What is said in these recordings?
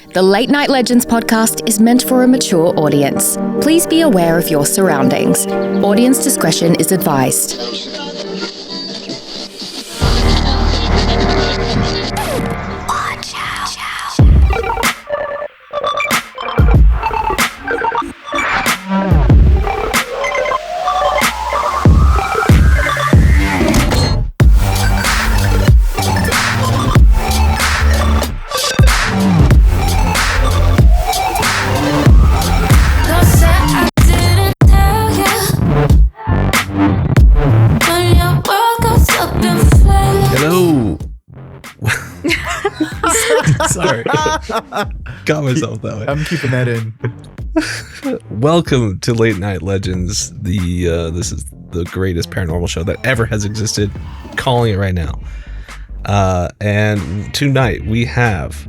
The Late Night Legends podcast is meant for a mature audience. Please be aware of your surroundings. Audience discretion is advised. Watch out. Sorry. Got myself that way. I'm keeping that in. Welcome to Late Night Legends. This is the greatest paranormal show that ever has existed. Calling it right now. And tonight we have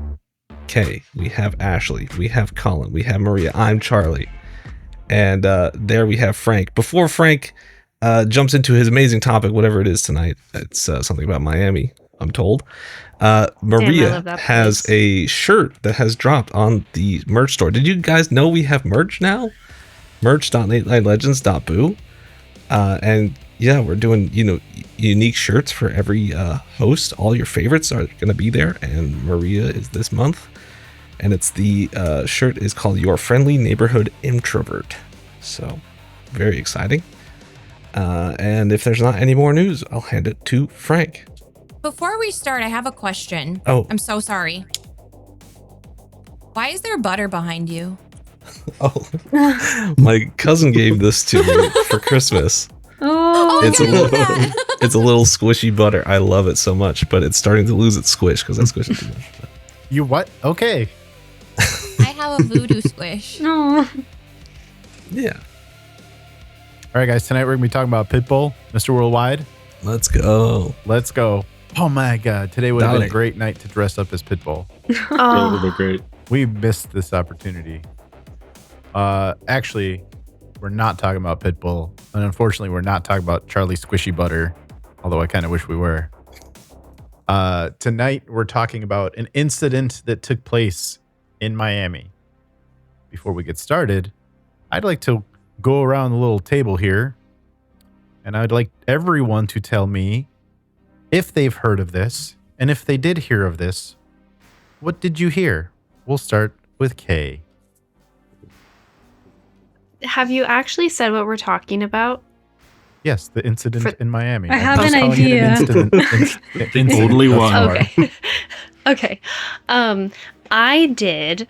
Kay, we have Ashley, we have Colin, we have Maria. I'm Charlie. And there we have Frank. Before Frank jumps into his amazing topic, whatever it is tonight, it's something about Miami, I'm told. Maria has a shirt that has dropped on the merch store. Did you guys know we have merch now? Merch.latelightlegends.boo. And yeah, we're doing, unique shirts for every host. All your favorites are going to be there. And Maria is this month. And it's the shirt is called Your Friendly Neighborhood Introvert. So very exciting. And if there's not any more news, I'll hand it to Frank. Before we start, I have a question. Oh. I'm so sorry. Why is there butter behind you? Oh, my cousin gave this to me for Christmas. It's a little squishy butter. I love it so much, but it's starting to lose its squish because I squish it too much. You what? Okay. I have a voodoo squish. No. Yeah. All right, guys. Tonight we're going to be talking about Pitbull, Mr. Worldwide. Let's go. Let's go. Oh my God. Today would have been a great night to dress up as Pitbull. Oh. That would be great. We missed this opportunity. Actually, we're not talking about Pitbull. And unfortunately, we're not talking about Charlie Squishy Butter, although I kind of wish we were. Tonight, we're talking about an incident that took place in Miami. Before we get started, I'd like to go around the little table here, and I'd like everyone to tell me if they've heard of this, and if they did hear of this, what did you hear? We'll start with Kay. Have you actually said what we're talking about? Yes, the incident in Miami. I have was an calling it idea. incident. Totally Thus one. far. Okay. Okay. I did.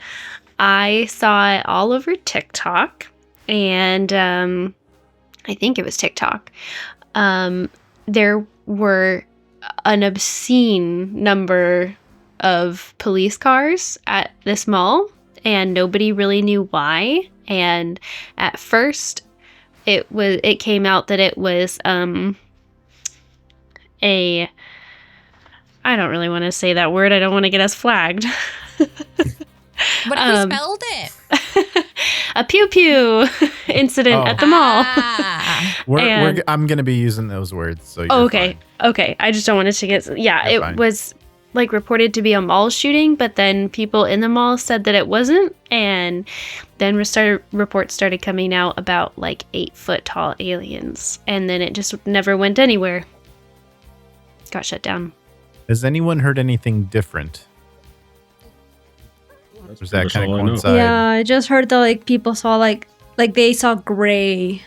I saw it all over TikTok, and I think it was TikTok. There were an obscene number of police cars at this mall, and nobody really knew why. And at first, it came out that it was I don't really want to say that word. I don't want to get us flagged. But if you spelled it. A pew pew incident at the mall. I'm going to be using those words. So okay. Fine. Okay. I just don't want it to get. Yeah, You're it fine. was reported to be a mall shooting, but then people in the mall said that it wasn't, and then reports started coming out about 8-foot tall aliens, and then it just never went anywhere. Got shut down. Has anyone heard anything different? That's Was that kind of all I know. coincide? Yeah, I just heard that people saw they saw gray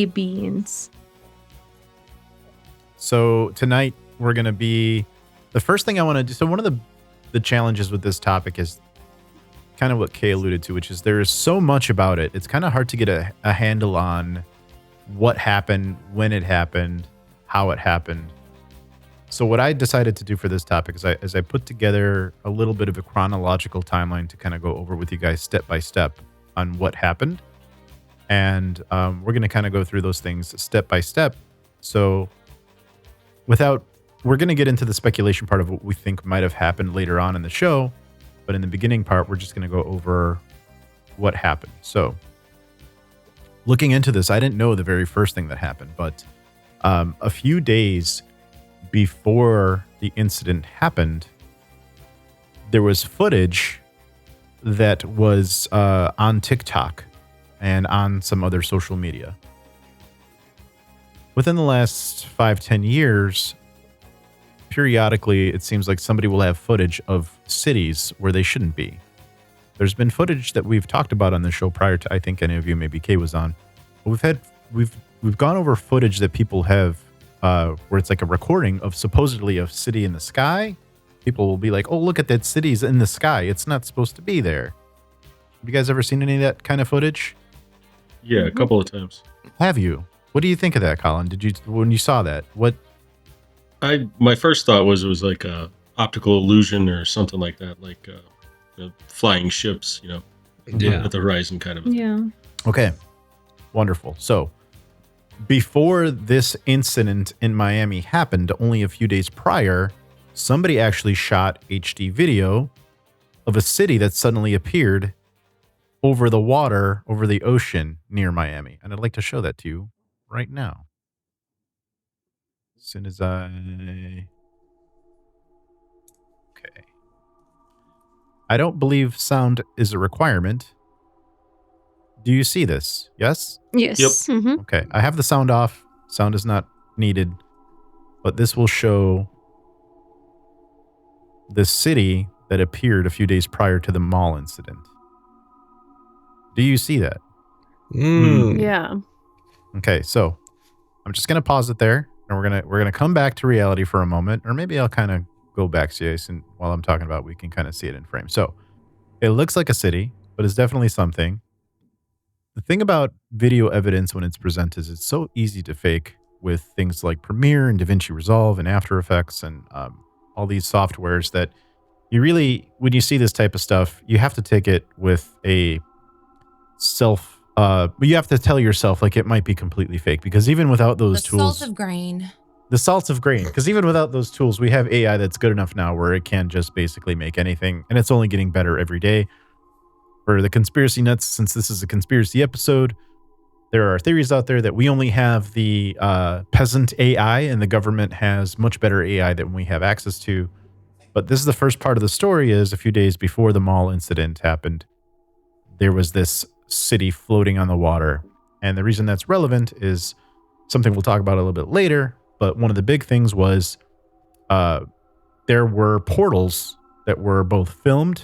beans. So tonight we're going to be, the first thing I want to do, so one of the challenges with this topic is kind of what Kay alluded to, which is there is so much about it. It's kind of hard to get a handle on what happened, when it happened, how it happened. So what I decided to do for this topic is I put together a little bit of a chronological timeline to kind of go over with you guys step by step on what happened. And we're going to kind of go through those things step by step. So we're going to get into the speculation part of what we think might have happened later on in the show. But in the beginning part, we're just going to go over what happened. So looking into this, I didn't know the very first thing that happened, but a few days before the incident happened, there was footage that was on TikTok and on some other social media. Within the last 5-10 years, periodically, it seems like somebody will have footage of cities where they shouldn't be. There's been footage that we've talked about on the show prior to, I think any of you, maybe Kay was on. But we've gone over footage that people have where it's like a recording of supposedly a city in the sky. People will be like, oh, look at that city's in the sky. It's not supposed to be there. Have you guys ever seen any of that kind of footage? Yeah, a couple of times. Have you? What do you think of that, Colin? When you saw that, what? My first thought was it was like a optical illusion or something like that, like flying ships, at the horizon kind of. Yeah. Okay, wonderful. So before this incident in Miami happened, only a few days prior, somebody actually shot HD video of a city that suddenly appeared over the water, over the ocean near Miami. And I'd like to show that to you right now. As soon as okay. I don't believe sound is a requirement. Do you see this? Yes? Yes. Yep. Mm-hmm. Okay. I have the sound off. Sound is not needed. But this will show the city that appeared a few days prior to the mall incident. Do you see that? Yeah. Okay, so I'm just gonna pause it there, and we're gonna come back to reality for a moment, or maybe I'll kind of go back to you, and while I'm talking about, we can kind of see it in frame. So it looks like a city, but it's definitely something. The thing about video evidence when it's presented is it's so easy to fake with things like Premiere and DaVinci Resolve and After Effects and all these softwares that you really, when you see this type of stuff, you have to take it with a but you have to tell yourself like it might be completely fake, because even without those tools, salt of grain, because even without those tools, we have AI that's good enough now where it can just basically make anything, and it's only getting better every day. For the conspiracy nuts, since this is a conspiracy episode, there are theories out there that we only have the peasant AI and the government has much better AI than we have access to. But this is the first part of the story. Is a few days before the mall incident happened, there was this city floating on the water. And the reason that's relevant is something we'll talk about a little bit later. But one of the big things was there were portals that were both filmed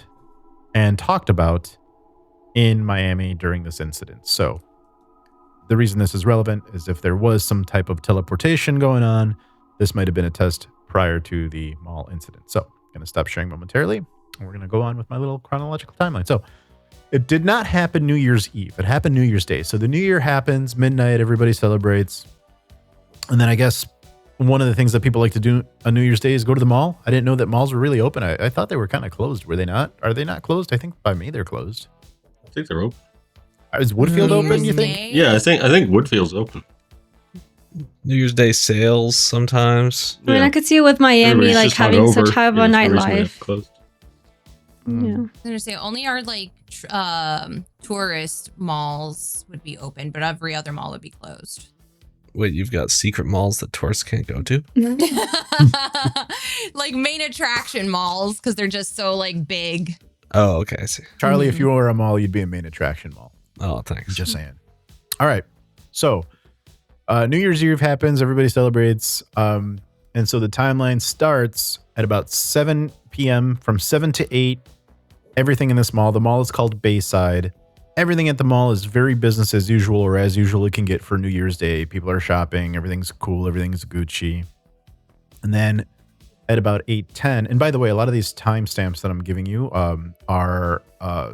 and talked about in Miami during this incident. So the reason this is relevant is if there was some type of teleportation going on, this might have been a test prior to the mall incident. So I'm going to stop sharing momentarily, and we're going to go on with my little chronological timeline. So it did not happen New Year's Eve. It happened New Year's Day. So the New Year happens, midnight, everybody celebrates. And then I guess one of the things that people like to do on New Year's Day is go to the mall. I didn't know that malls were really open. I thought they were kind of closed. Were they not? Are they not closed? I think by me, they're closed. I think they're open. Is Woodfield open, you think? Day? Yeah, I think Woodfield's open. New Year's Day sales sometimes. I mean, I could see it with Miami, Everybody's like just having hungover. such high of a Yeah, that's the reason they nightlife. closed. Yeah. I was gonna say only our like tourist malls would be open, but every other mall would be closed. Wait, you've got secret malls that tourists can't go to? Like main attraction malls, because they're just so like big. Oh, okay, I see. Charlie, if you were a mall, you'd be a main attraction mall. Oh, thanks. Just saying. All right. So New Year's Eve happens. Everybody celebrates. And so the timeline starts at about 7 p.m. From 7 to 8. Everything in this mall. The mall is called Bayside. Everything at the mall is very business as usual, or as usual it can get for New Year's Day. People are shopping. Everything's cool. Everything's Gucci. And then at about 8:10, and by the way, a lot of these timestamps that I'm giving you are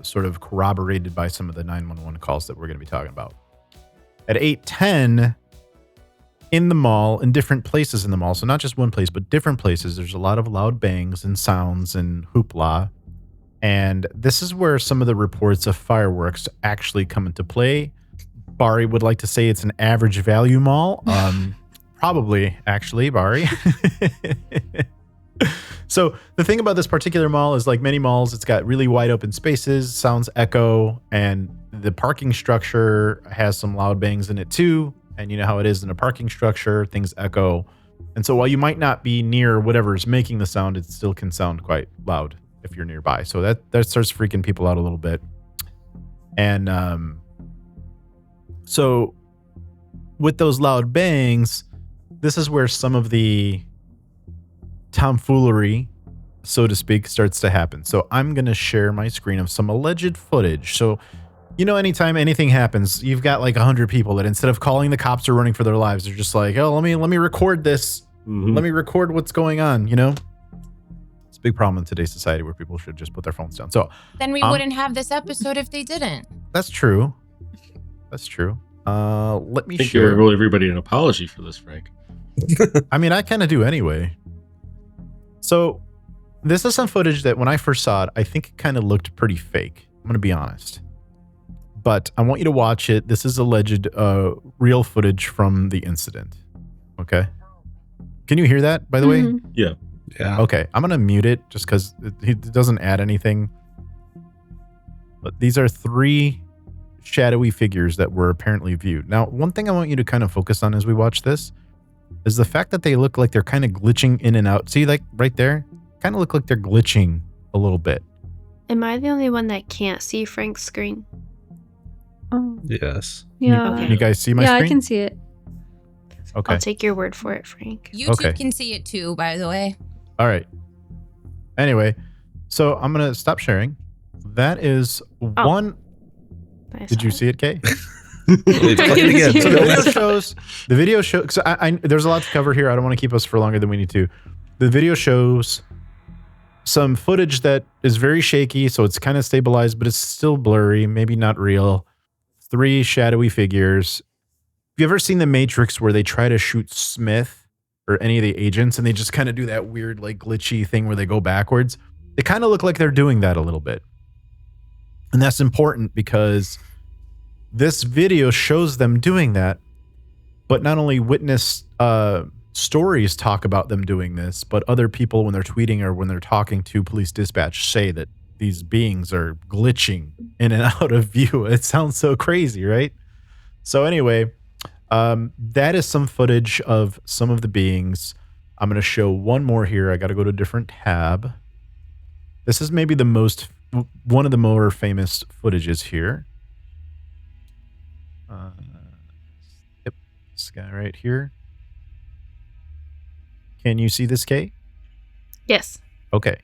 sort of corroborated by some of the 911 calls that we're going to be talking about. At 8:10, in the mall, in different places in the mall, so not just one place, but different places, there's a lot of loud bangs and sounds and hoopla. And this is where some of the reports of fireworks actually come into play. Bari would like to say it's an average value mall. Probably, actually, Bari. So the thing about this particular mall is, like many malls, it's got really wide open spaces, sounds echo, and the parking structure has some loud bangs in it too. And you know how it is in a parking structure, things echo. And so while you might not be near whatever's making the sound, it still can sound quite loud, if you're nearby. So that starts freaking people out a little bit. And so with those loud bangs, this is where some of the tomfoolery, so to speak, starts to happen. So I'm going to share my screen of some alleged footage. So, anytime anything happens, you've got like 100 people that instead of calling the cops or running for their lives, they're just like, oh, let me record this. Let me record what's going on, It's a big problem in today's society where people should just put their phones down. So Then we wouldn't have this episode if they didn't. that's true. That's true. Let me I think share. you owe everybody an apology for this, Frank. I mean, I kind of do anyway. So this is some footage that when I first saw it, I think it kind of looked pretty fake. I'm going to be honest. But I want you to watch it. This is alleged real footage from the incident. Okay. Can you hear that, by the way? Yeah. Yeah. Okay. I'm going to mute it just because it doesn't add anything. But these are 3 shadowy figures that were apparently viewed. Now, one thing I want you to kind of focus on as we watch this is the fact that they look like they're kind of glitching in and out. See, like right there? Kind of look like they're glitching a little bit. Am I the only one that can't see Frank's screen? Oh, Yes. yeah. Okay. Can you guys see my Yeah, screen? I can see it. Okay. I'll take your word for it, Frank. YouTube Okay. can see it too, by the way. All right. Anyway, so I'm going to stop sharing. That is one. I Did saw you it. see it, Kay? It's playing again. So the video shows, so I there's a lot to cover here. I don't want to keep us for longer than we need to. The video shows some footage that is very shaky, so it's kind of stabilized, but it's still blurry, maybe not real. 3 shadowy figures. Have you ever seen The Matrix where they try to shoot Smith or any of the agents and they just kind of do that weird, like glitchy thing where they go backwards? They kind of look like they're doing that a little bit. And that's important because this video shows them doing that, but not only witness stories talk about them doing this, but other people when they're tweeting or when they're talking to police dispatch say that these beings are glitching in and out of view. It sounds so crazy, right? So anyway, that is some footage of some of the beings. I'm going to show one more here. I got to go to a different tab. This is maybe one of the more famous footages here. Yep, this guy right here. Can you see this, Kay? Yes. Okay.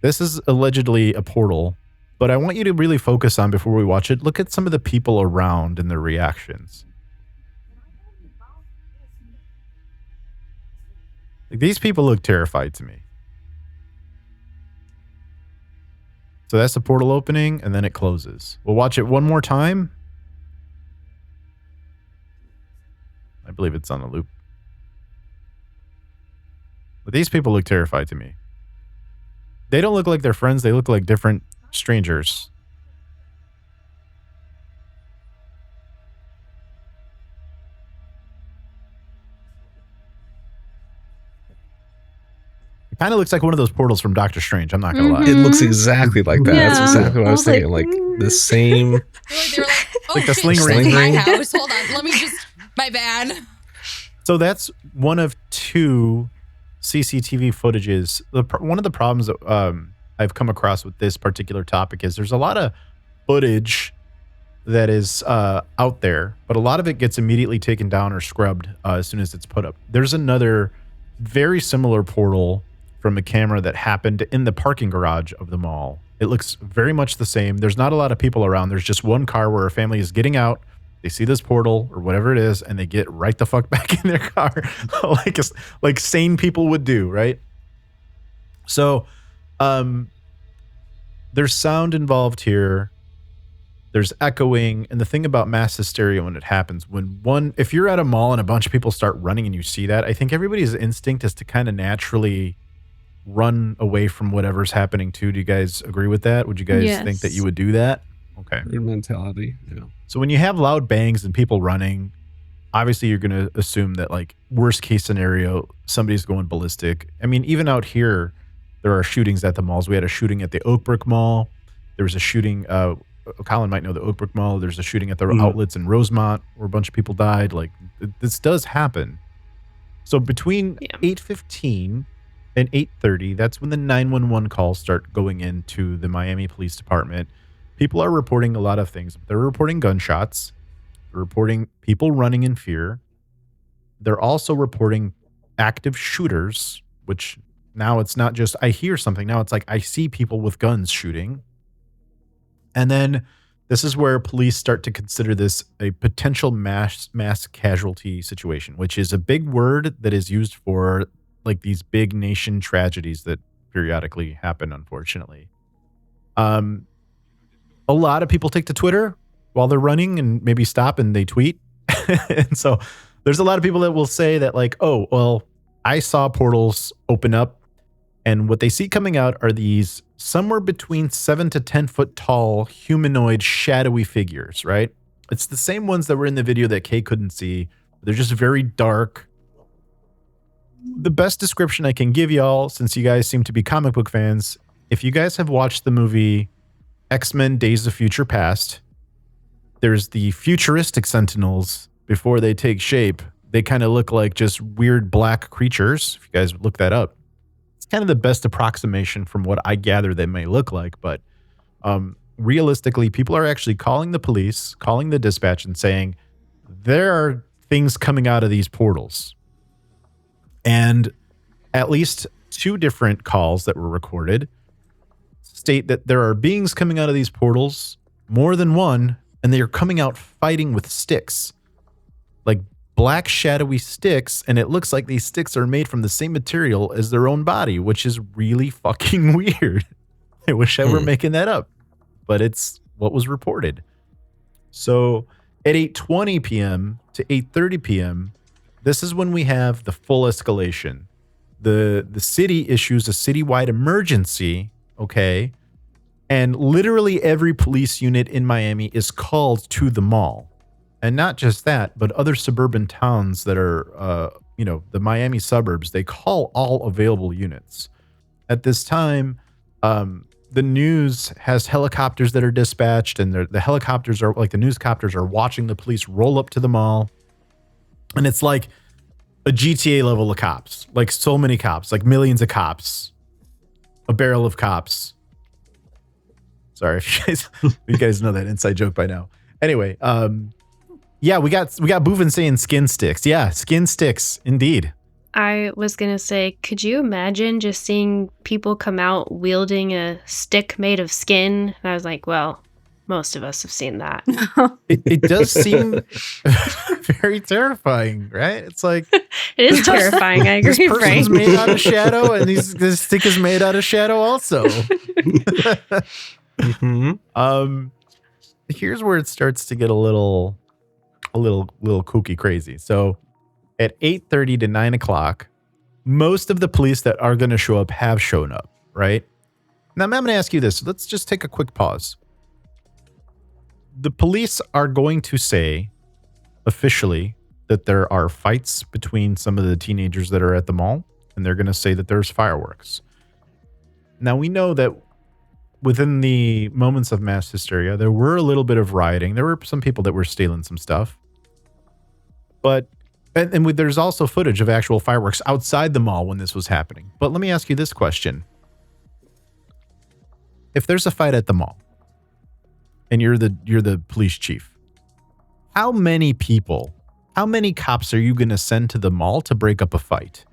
This is allegedly a portal, but I want you to really focus on, before we watch it, look at some of the people around and their reactions. Like, these people look terrified to me. So that's the portal opening, and then it closes. We'll watch it one more time. I believe it's on a loop. But these people look terrified to me. They don't look like they're friends. They look like different strangers. It kind of looks like one of those portals from Doctor Strange. I'm not going to lie. It looks exactly like that. That's Yeah. exactly what I was I was thinking. like, Like the same. They were like, oh, Like the shit, sling she's ring. in my Ring. house. Hold on. Let me just, my bad. So that's one of 2 CCTV footages. One of the problems that I've come across with this particular topic is there's a lot of footage that is out there, but a lot of it gets immediately taken down or scrubbed as soon as it's put up. There's another very similar portal from a camera that happened in the parking garage of the mall. It looks very much the same. There's not a lot of people around. There's just one car where a family is getting out. They see this portal or whatever it is, and they get right the fuck back in their car, like sane people would do, right? So, there's sound involved here. There's echoing, and the thing about mass hysteria when it happens, if you're at a mall and a bunch of people start running and you see that, I think everybody's instinct is to kind of naturally run away from whatever's happening too. Do you guys agree with that? Would you guys think that you would do that? Okay. Weird mentality. Yeah. So when you have loud bangs and people running, obviously you're going to assume that, like, worst case scenario, somebody's going ballistic. I mean, even out here, there are shootings at the malls. We had a shooting at the Oakbrook Mall. There was a shooting, Colin might know the Oakbrook Mall. There's a shooting at the outlets in Rosemont where a bunch of people died. Like, this does happen. So between 8:15 at 8:30, that's when the 911 calls start going into the Miami Police Department. People are reporting a lot of things. They're reporting gunshots, they're reporting people running in fear. They're also reporting active shooters, which now it's not just I hear something. Now it's like I see people with guns shooting. And then this is where police start to consider this a potential mass casualty situation, which is a big word that is used for like these big nation tragedies that periodically happen, unfortunately. A lot of people take to Twitter while they're running and maybe stop and they tweet. And so there's a lot of people that will say that like, oh, well, I saw portals open up and what they see coming out are these somewhere between 7 to 10 foot tall humanoid shadowy figures, right? It's the same ones that were in the video that Kay couldn't see. They're just very dark. The best description I can give y'all, since you guys seem to be comic book fans, if you guys have watched the movie X-Men Days of Future Past, there's the futuristic Sentinels before they take shape. They kind of look like just weird black creatures. If you guys look that up, it's kind of the best approximation from what I gather they may look like. But realistically, people are actually calling the police, calling the dispatch and saying, there are things coming out of these portals. And at least 2 different calls that were recorded state that there are beings coming out of these portals, more than one, and they are coming out fighting with sticks. Like black shadowy sticks, and it looks like these sticks are made from the same material as their own body, which is really fucking weird. I wish I were making that up, but it's what was reported. So at 8:20 p.m. to 8:30 p.m., this is when we have the full escalation. The city issues a citywide emergency, okay? And literally every police unit in Miami is called to the mall. And not just that, but other suburban towns that are, the Miami suburbs, they call all available units. At this time, the news has helicopters that are dispatched, and the helicopters are like the newscopters are watching the police roll up to the mall. And it's like a GTA level of cops, like so many cops, like millions of cops, a barrel of cops. Sorry if you guys know that inside joke by now. Anyway, yeah, we got Boovin saying skin sticks. Yeah, skin sticks, indeed. I was going to say, could you imagine just seeing people come out wielding a stick made of skin? And I was like, well, most of us have seen that. It does seem very terrifying, right? It's like it is terrifying. I agree. This person's made out of shadow, and this stick is made out of shadow also. Here's where it starts to get a little kooky crazy. So at 8:30 to 9 o'clock, most of the police that are going to show up have shown up, right? Now I'm going to ask you this. Let's just take a quick pause. The police are going to say officially that there are fights between some of the teenagers that are at the mall, and they're going to say that there's fireworks. Now we know that within the moments of mass hysteria, there were a little bit of rioting. There were some people that were stealing some stuff. But there's also footage of actual fireworks outside the mall when this was happening. But let me ask you this question. If there's a fight at the mall and you're the police chief, how many cops are you going to send to the mall to break up a fight?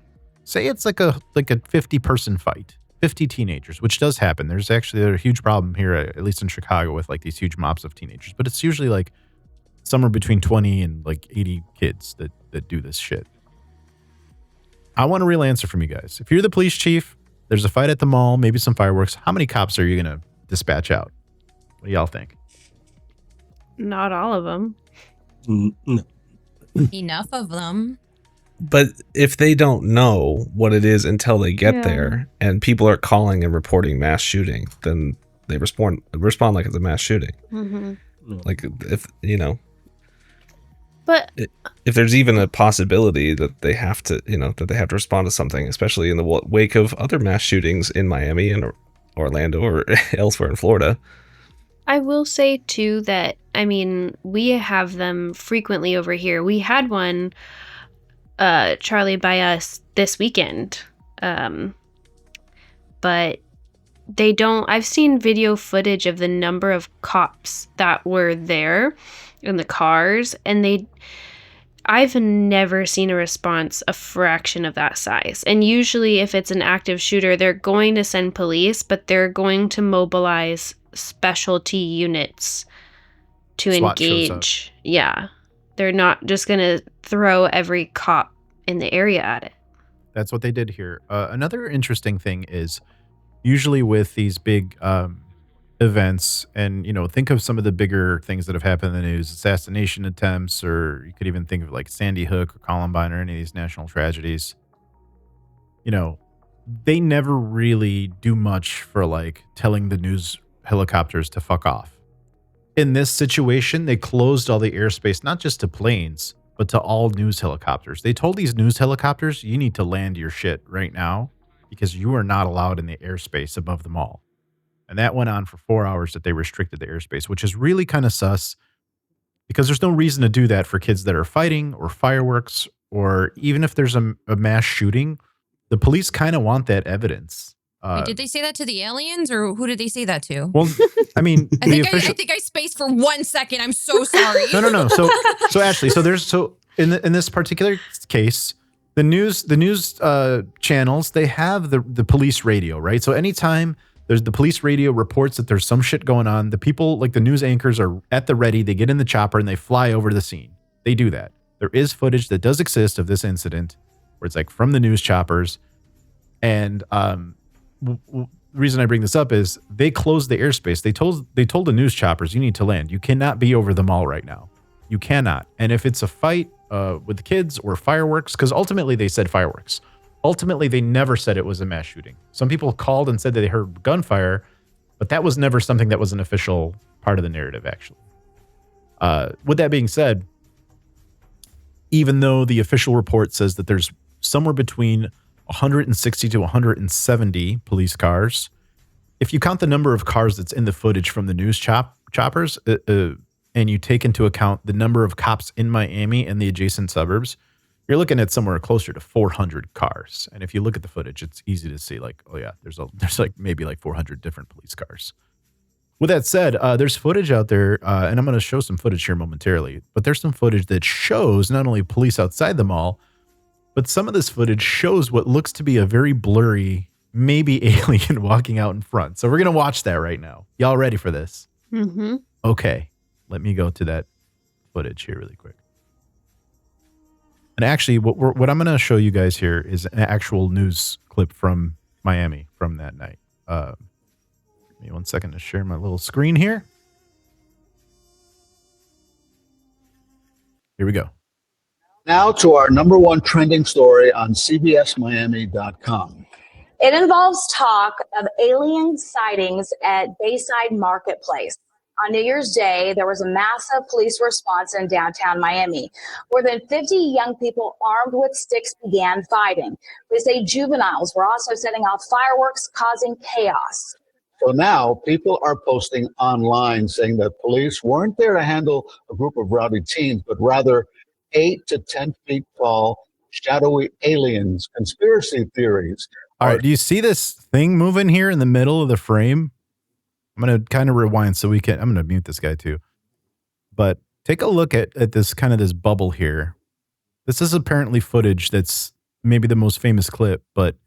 Say it's like a 50-person fight, 50 teenagers, which does happen. There's actually a huge problem here, at least in Chicago, with like these huge mobs of teenagers. But it's usually like somewhere between 20 and like 80 kids that do this shit. I want a real answer from you guys. If you're the police chief, there's a fight at the mall, maybe some fireworks. How many cops are you going to dispatch out? What do y'all think? Not all of them. No. Enough of them. But if they don't know what it is until they get there, and people are calling and reporting mass shooting, then they respond like it's a mass shooting. Mm-hmm. Like if But if there's even a possibility that they have to respond to something, especially in the wake of other mass shootings in Miami and Orlando or elsewhere in Florida. I will say too that, I mean, we have them frequently over here. We had one, Charlie, by us this weekend. but they don't. I've seen video footage of the number of cops that were there in the cars, and I've never seen a response a fraction of that size. And usually if it's an active shooter, they're going to send police, but they're going to mobilize specialty units to SWAT shows up. engage. Yeah. They're not just going to throw every cop in the area at it. That's what they did here. Another interesting thing is usually with these big events, and think of some of the bigger things that have happened in the news, assassination attempts, or you could even think of like Sandy Hook or Columbine or any of these national tragedies. They never really do much for like telling the news helicopters to fuck off. In this situation, they closed all the airspace, not just to planes, but to all news helicopters. They told these news helicopters, you need to land your shit right now because you are not allowed in the airspace above the mall. And that went on for 4 hours that they restricted the airspace, which is really kind of sus because there's no reason to do that for kids that are fighting or fireworks, or even if there's a mass shooting, the police kind of want that evidence. Wait, did they say that to the aliens, or who did they say that to? Well, I mean, I think I spaced for 1 second. I'm so sorry. No. So Ashley, in this particular case, the news channels, they have the police radio, right? So anytime there's the police radio reports that there's some shit going on, the people, like the news anchors, are at the ready. They get in the chopper and they fly over to the scene. They do that. There is footage that does exist of this incident where it's like from the news choppers. And the reason I bring this up is they closed the airspace. They told the news choppers, you need to land. You cannot be over the mall right now. You cannot. And if it's a fight with the kids or fireworks, because ultimately they said fireworks. Ultimately, they never said it was a mass shooting. Some people called and said that they heard gunfire, but that was never something that was an official part of the narrative, actually. With that being said, even though the official report says that there's somewhere between 160 to 170 police cars, if you count the number of cars that's in the footage from the news choppers, and you take into account the number of cops in Miami and the adjacent suburbs, you're looking at somewhere closer to 400 cars. And if you look at the footage, it's easy to see like, oh yeah, there's like maybe like 400 different police cars. With that said, there's footage out there, and I'm going to show some footage here momentarily, but there's some footage that shows not only police outside the mall, but some of this footage shows what looks to be a very blurry, maybe alien walking out in front. So we're going to watch that right now. Y'all ready for this? Mm-hmm. Okay. Let me go to that footage here really quick. And actually, what I'm going to show you guys here is an actual news clip from Miami from that night. Give me 1 second to share my little screen here. Here we go. Now to our #1 trending story on CBSMiami.com. It involves talk of alien sightings at Bayside Marketplace. On New Year's Day, there was a massive police response in downtown Miami. More than 50 young people armed with sticks began fighting. They say juveniles were also setting off fireworks, causing chaos. So now people are posting online saying that police weren't there to handle a group of rowdy teens, but rather 8 to 10 feet tall, shadowy aliens. Conspiracy theories. All right, do you see this thing moving here in the middle of the frame? I'm going to kind of rewind so I'm going to mute this guy too. But take a look at this kind of this bubble here. This is apparently footage that's maybe the most famous clip, but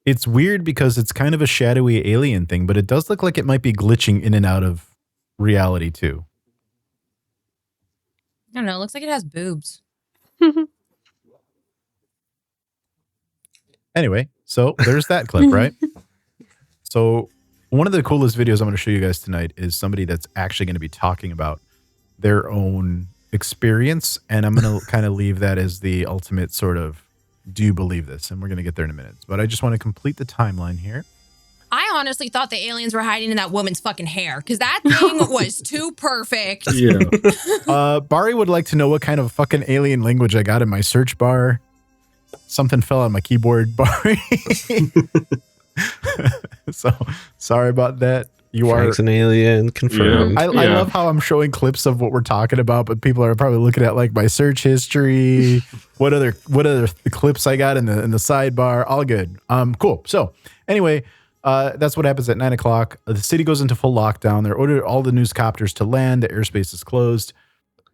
it's weird because it's kind of a shadowy alien thing, but it does look like it might be glitching in and out of reality too. I don't know. It looks like it has boobs. Anyway, so there's that clip, right? So one of the coolest videos I'm going to show you guys tonight is somebody that's actually going to be talking about their own experience. And I'm going to kind of leave that as the ultimate sort of, do you believe this? And we're going to get there in a minute. But I just want to complete the timeline here. I honestly thought the aliens were hiding in that woman's fucking hair because that thing was too perfect. Yeah. Bari would like to know what kind of fucking alien language I got in my search bar. Something fell on my keyboard, Bari. So sorry about that. Frank's an alien, confirmed. Yeah. I love how I'm showing clips of what we're talking about, but people are probably looking at like my search history, what other clips I got in the sidebar. All good. Cool. So anyway, That's what happens at 9 o'clock. The city goes into full lockdown. They're ordered all the newscopters to land. The airspace is closed.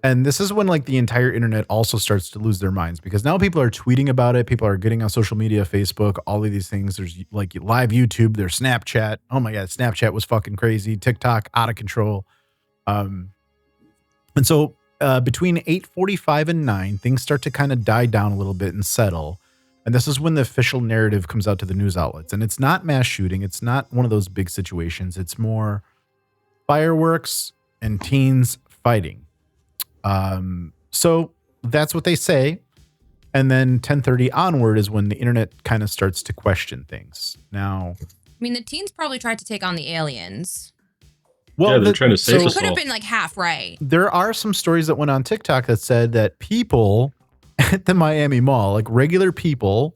And this is when like the entire internet also starts to lose their minds because now people are tweeting about it. People are getting on social media, Facebook, all of these things. There's like live YouTube, there's Snapchat. Oh my God, Snapchat was fucking crazy. TikTok out of control. And so between 8:45 and 9, things start to kind of die down a little bit and settle. And this is when the official narrative comes out to the news outlets. And it's not mass shooting. It's not one of those big situations. It's more fireworks and teens fighting. So that's what they say. And then 10:30 onward is when the internet kind of starts to question things. Now, I mean, the teens probably tried to take on the aliens. Well, they're trying to save us It could all. have been like half right. There are some stories that went on TikTok that said that people at the Miami Mall, like regular people,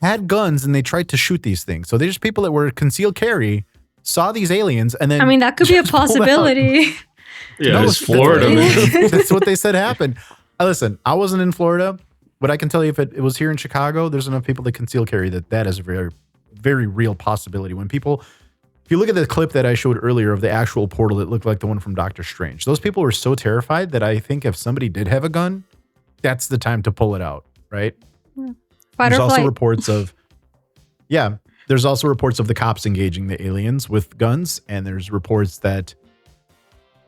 had guns and they tried to shoot these things. So they're just people that were concealed carry, saw these aliens, and then I mean, that could be a just pulled out. possibility. Yeah, No, it's Florida, man. That's what they said happened. Listen, I wasn't in Florida, but I can tell you if it was here in Chicago, there's enough people that conceal carry that is a very, very real possibility. When people, if you look at the clip that I showed earlier of the actual portal, it looked like the one from Doctor Strange. Those people were so terrified that I think if somebody did have a gun, that's the time to pull it out, right? Fight There's or also flight. reports of, there's also reports of the cops engaging the aliens with guns. And there's reports that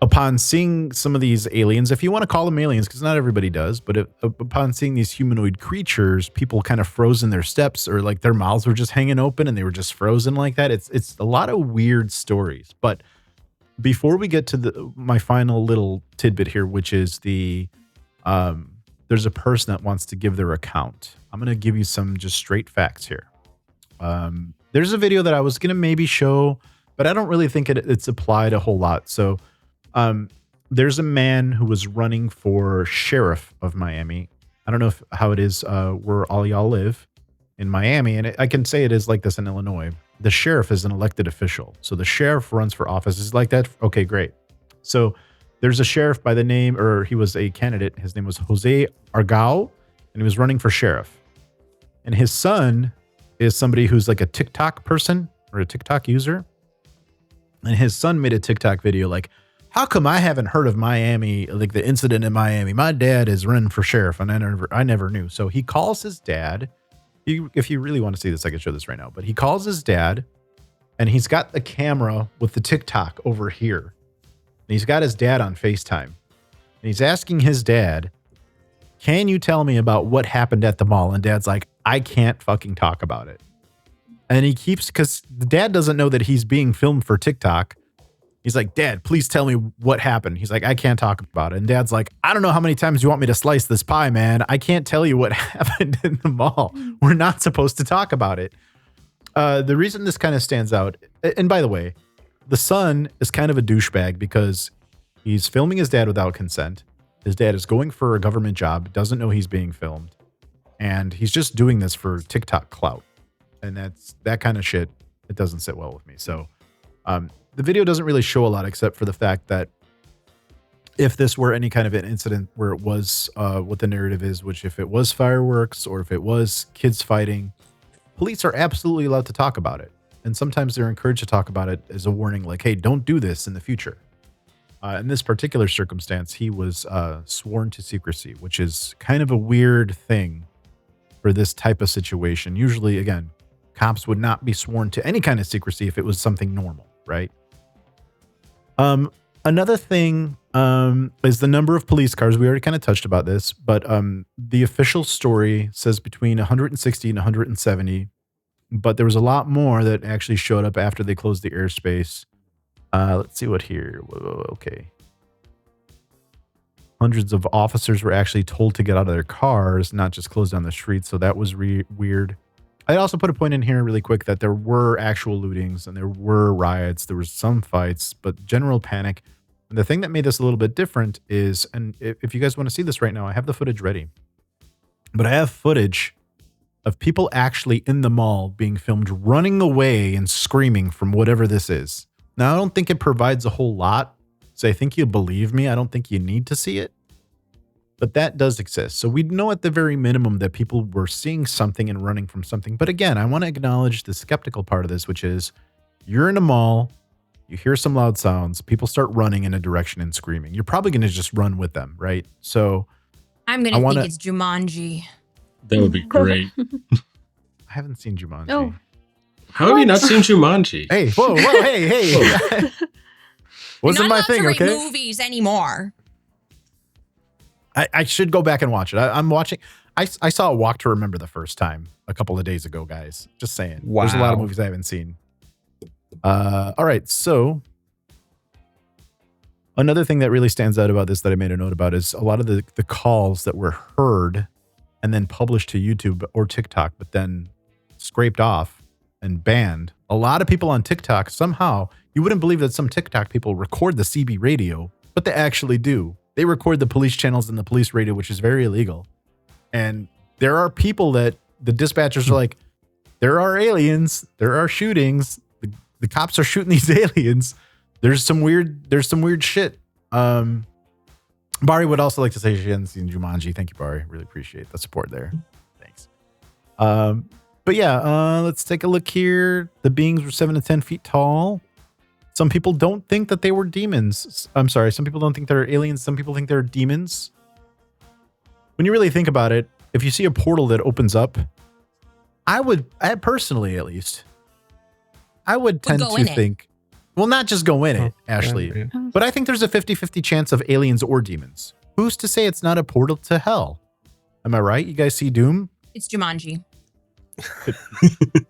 upon seeing some of these aliens, if you want to call them aliens, because not everybody does, but upon seeing these humanoid creatures, people kind of froze in their steps or like their mouths were just hanging open and they were just frozen like that. It's a lot of weird stories. But before we get to my final little tidbit here, which is there's a person that wants to give their account. I'm going to give you some just straight facts here. There's a video that I was going to maybe show, but I don't really think it's applied a whole lot. So there's a man who was running for sheriff of Miami. I don't know how it is where all y'all live in Miami. And I can say it is like this in Illinois. The sheriff is an elected official. So the sheriff runs for office. Is like that? Okay, great. So there's a sheriff by the name, or he was a candidate. His name was Jose Argao, and he was running for sheriff. And his son is somebody who's like a TikTok person or a TikTok user. And his son made a TikTok video like, how come I haven't heard of Miami, like the incident in Miami? My dad is running for sheriff and I never knew. So he calls his dad. If you really want to see this, I can show this right now. But he calls his dad and he's got the camera with the TikTok over here. And he's got his dad on FaceTime. And he's asking his dad, can you tell me about what happened at the mall? And dad's like, I can't fucking talk about it. And he keeps, because the dad doesn't know that he's being filmed for TikTok. He's like, Dad, please tell me what happened. He's like, I can't talk about it. And Dad's like, I don't know how many times you want me to slice this pie, man. I can't tell you what happened in the mall. We're not supposed to talk about it. The reason this kind of stands out, and by the way, the son is kind of a douchebag because he's filming his dad without consent. His dad is going for a government job, doesn't know he's being filmed. And he's just doing this for TikTok clout. And that kind of shit, it doesn't sit well with me. So, the video doesn't really show a lot except for the fact that if this were any kind of an incident where it was what the narrative is, which if it was fireworks or if it was kids fighting, police are absolutely allowed to talk about it. And sometimes they're encouraged to talk about it as a warning, like, hey, don't do this in the future. In this particular circumstance, he was sworn to secrecy, which is kind of a weird thing for this type of situation. Usually, again, cops would not be sworn to any kind of secrecy if it was something normal, right? Another thing is the number of police cars. We already kind of touched about this, but the official story says between 160 and 170, but there was a lot more that actually showed up after they closed the airspace. Let's see what here. Whoa, okay. Hundreds of officers were actually told to get out of their cars, not just close down the streets. So that was weird. I also put a point in here really quick that there were actual lootings and there were riots. There was some fights, but general panic. And the thing that made this a little bit different is, and if you guys want to see this right now, I have the footage ready. But I have footage of people actually in the mall being filmed running away and screaming from whatever this is. Now, I don't think it provides a whole lot. So I think you believe me. I don't think you need to see it. But that does exist. So we know at the very minimum that people were seeing something and running from something. But again, I want to acknowledge the skeptical part of this, which is You're in a mall. You hear some loud sounds. People start running in a direction and screaming. You're probably going to just run with them, right? So I'm going to think it's Jumanji. That would be great. I haven't seen Jumanji. Oh. How have you not seen Jumanji? Hey, whoa, hey. Wasn't You're not my allowed thing, to rate okay? movies anymore. I should go back and watch it. I'm watching. I saw A Walk to Remember the first time a couple of days ago, guys. Just saying. Wow. There's a lot of movies I haven't seen. All right, so another thing that really stands out about this that I made a note about is a lot of the calls that were heard and then published to YouTube or TikTok, but then scraped off and banned. A lot of people on TikTok, somehow, you wouldn't believe that some TikTok people record the CB radio, but they actually do. They record the police channels and the police radio, which is very illegal. And there are people that the dispatchers are like, there are aliens, there are shootings, the cops are shooting these aliens. There's some weird shit. Bari would also like to say she hadn't seen Jumanji. Thank you, Bari. Really appreciate the support there. Thanks. But yeah, let's take a look here. The beings were 7 to 10 feet tall. Some people don't think that they were demons. I'm sorry. Some people don't think they're aliens. Some people think they're demons. When you really think about it, if you see a portal that opens up, I personally, at least, I would tend to think, well, not just go in it, Ashley, but I think there's a 50-50 chance of aliens or demons. Who's to say it's not a portal to hell? Am I right? You guys see Doom? It's Jumanji.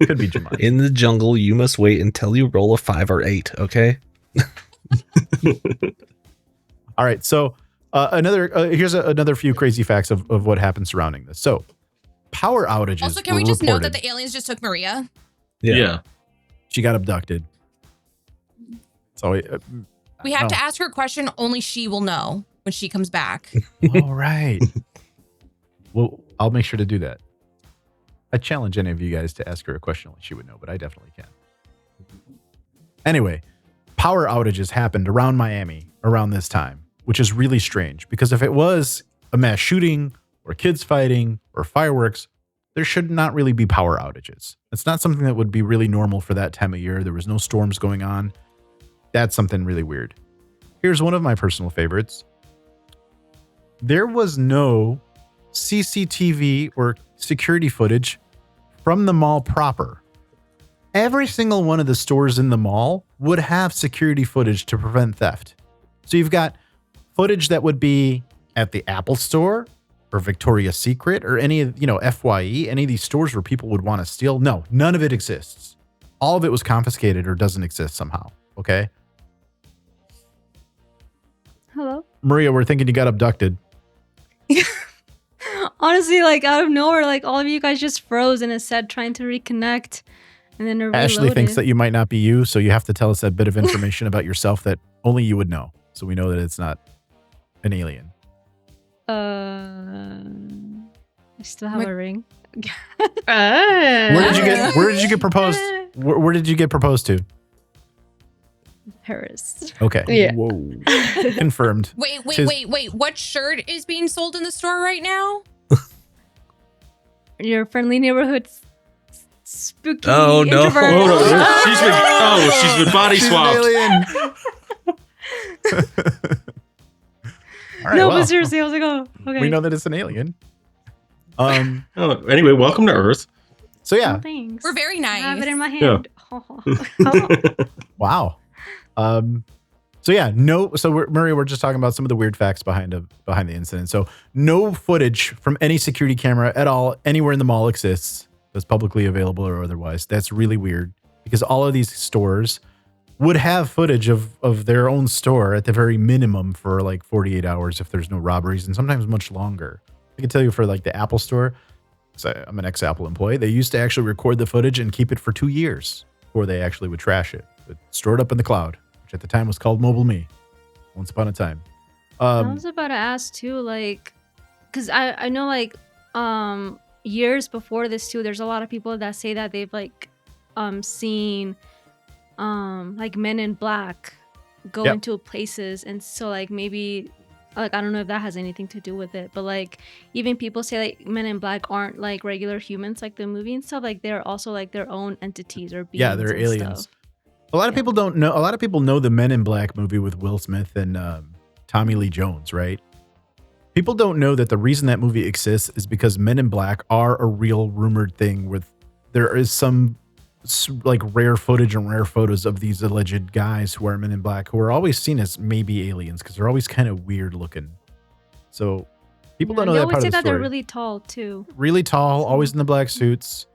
Could be Jumanji. In the jungle, you must wait until you roll a 5 or 8, okay? All right, so here's another few crazy facts of what happened surrounding this. So, power outages. Also, can we just note that the aliens just took Maria? Yeah. She got abducted. So We have to ask her a question only she will know when she comes back. All right. Well, I'll make sure to do that. I challenge any of you guys to ask her a question only she would know, but I definitely can. Anyway, power outages happened around Miami around this time, which is really strange because if it was a mass shooting or kids fighting or fireworks, there should not really be power outages. It's not something that would be really normal for that time of year. There was no storms going on. That's something really weird. Here's one of my personal favorites. There was no CCTV or security footage from the mall proper. Every single one of the stores in the mall would have security footage to prevent theft. So you've got footage that would be at the Apple store or Victoria's Secret or any of, FYE, any of these stores where people would want to steal. No, none of it exists. All of it was confiscated or doesn't exist somehow. Okay. Hello? Maria, we're thinking you got abducted. Honestly, like out of nowhere, like all of you guys just froze and it said trying to reconnect. And then it reloaded. Ashley thinks that you might not be you, so you have to tell us a bit of information about yourself that only you would know. So we know that it's not an alien. I still have a ring. Where did you get proposed? Where did you get proposed to? Paris. Okay. Yeah. Whoa. Confirmed. Wait. What shirt is being sold in the store right now? Your friendly neighborhood spooky Oh, no. introvert. Oh, no. She's been body swapped. All right, No, well, but seriously, I was like, oh, okay. we know that it's an alien. Anyway, welcome to Earth. So yeah. Oh, thanks. We're very I nice. have it in my hand. Wow. So yeah, Murray, we're just talking about some of the weird facts behind the incident. So no footage from any security camera at all anywhere in the mall exists that's publicly available or otherwise. That's really weird because all of these stores would have footage of their own store at the very minimum for like 48 hours if there's no robberies, and sometimes much longer. I can tell you for like the Apple store, so I'm an ex-Apple employee, they used to actually record the footage and keep it for 2 years before they actually would trash it. But store it up in the cloud, which at the time was called Mobile Me. Once upon a time. I was about to ask too, like, because I know like years before this too, there's a lot of people that say that they've like seen like Men in Black go into places, and so like maybe like I don't know if that has anything to do with it, but like even people say like Men in Black aren't like regular humans like the movie and stuff, like they're also like their own entities or beings. Yeah, they're and aliens. stuff. A lot of people don't know. A lot of people know the Men in Black movie with Will Smith and Tommy Lee Jones, right? People don't know that the reason that movie exists is because Men in Black are a real rumored thing. With there is some like rare footage and rare photos of these alleged guys who are Men in Black, who are always seen as maybe aliens because they're always kind of weird looking. So people don't know They that always part say of the that story. they're really tall too. Really tall, always in the black suits.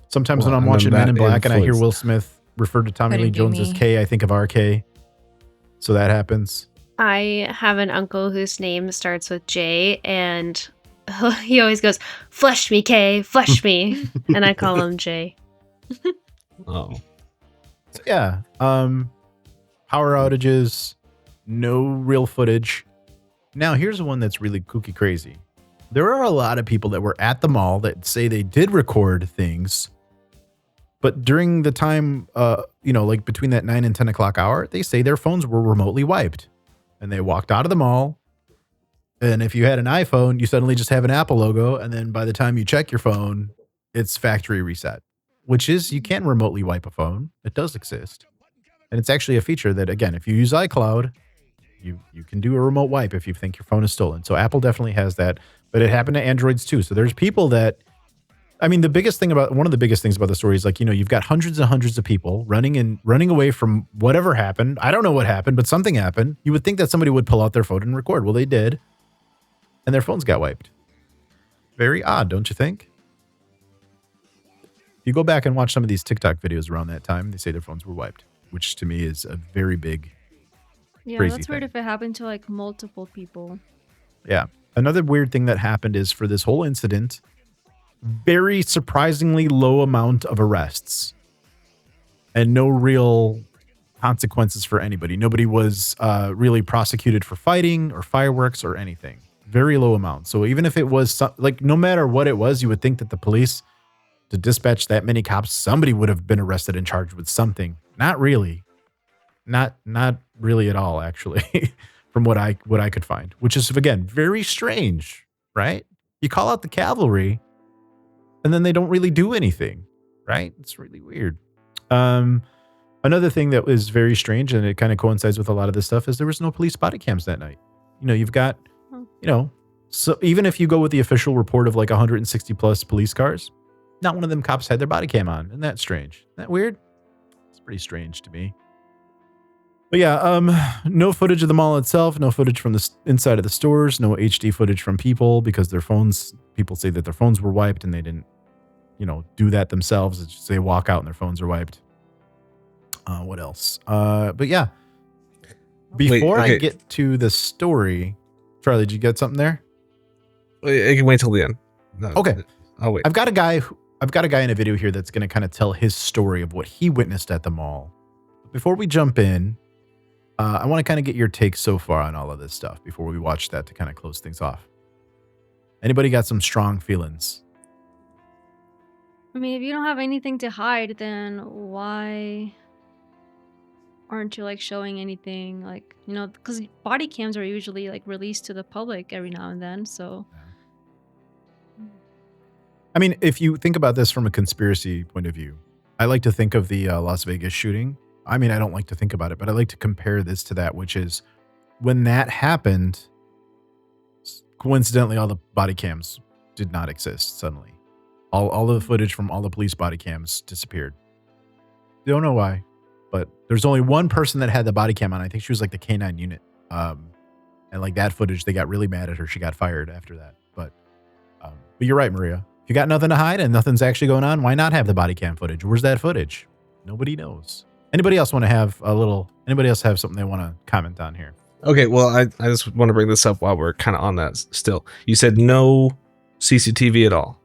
Sometimes Well, when I'm and then watching Men in that Black and I hear influenced- Will Smith refer to Tommy Lee Couldn't be Jones as me. K, I think of RK. So that happens. I have an uncle whose name starts with J, and he always goes, "Flush me, K, flush me," and I call him J. Oh, So yeah, power outages, no real footage. Now here's one that's really kooky crazy. There are a lot of people that were at the mall that say they did record things, but during the time, like between that 9 and 10 o'clock hour, they say their phones were remotely wiped, and they walked out of the mall. And if you had an iPhone, you suddenly just have an Apple logo, and then by the time you check your phone, it's factory reset. Which is, you can remotely wipe a phone. It does exist. And it's actually a feature that, again, if you use iCloud, you can do a remote wipe if you think your phone is stolen. So Apple definitely has that, but it happened to Androids too. So there's people that, I mean, one of the biggest things about the story is, like, you've got hundreds and hundreds of people running away from whatever happened. I don't know what happened, but something happened. You would think that somebody would pull out their phone and record. Well, they did. And their phones got wiped. Very odd, don't you think? You go back and watch some of these TikTok videos around that time, they say their phones were wiped, which to me is a very big, Yeah, crazy that's weird thing. if it happened to like multiple people. Yeah. Another weird thing that happened is, for this whole incident, very surprisingly low amount of arrests and no real consequences for anybody. Nobody was really prosecuted for fighting or fireworks or anything. Very low amount. So even if it was no matter what it was, you would think that the police, to dispatch that many cops, somebody would have been arrested and charged with something. Not really. Not really at all, actually, from what I could find, which is, again, very strange, right? You call out the cavalry and then they don't really do anything, right? It's really weird. Another thing that was very strange, and it kind of coincides with a lot of this stuff, is there was no police body cams that night. You've got, so even if you go with the official report of like 160 plus police cars, not one of them cops had their body cam on. Isn't that strange? Isn't that weird? It's pretty strange to me. But yeah, no footage of the mall itself, no footage from the inside of the stores, no HD footage from people because people say that their phones were wiped and they didn't, do that themselves. It's just they walk out and their phones are wiped. What else? But yeah, before I get to the story, Charlie, did you get something there? I can wait till the end. No, Okay. I'll wait. I've got a guy in a video here that's going to kind of tell his story of what he witnessed at the mall. Before we jump in, I want to kind of get your take so far on all of this stuff before we watch that to kind of close things off. Anybody got some strong feelings? I mean, if you don't have anything to hide, then why aren't you like showing anything? Like, because body cams are usually like released to the public every now and then. So I mean, if you think about this from a conspiracy point of view, I like to think of the Las Vegas shooting. I mean, I don't like to think about it, but I like to compare this to that, which is when that happened, coincidentally, all the body cams did not exist suddenly. All the footage from all the police body cams disappeared. Don't know why, but there's only one person that had the body cam on. I think she was like the K9 unit. And like that footage, they got really mad at her. She got fired after that. But you're right, Maria. If you got nothing to hide and nothing's actually going on, why not have the body cam footage? Where's that footage? Nobody knows. Anybody else have something they want to comment on here? Okay, well, I just want to bring this up while we're kind of on that still. You said no CCTV at all.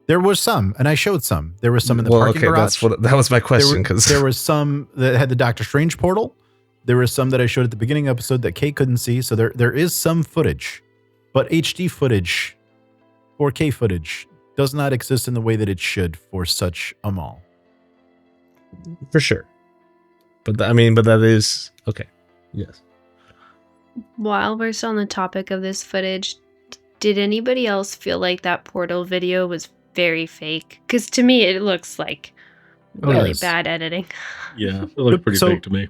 There was some, and I showed some. There was some in the parking garage. That was my question, because there was some that had the Doctor Strange portal. There was some that I showed at the beginning episode that Kate couldn't see. So there is some footage, but HD footage, 4K footage, does not exist in the way that it should for such a mall. For sure. But that is okay. Yes. While we're still on the topic of this footage, did anybody else feel like that portal video was very fake? Because to me, it looks like really yes. bad editing. Yeah, it looked pretty So- big to me.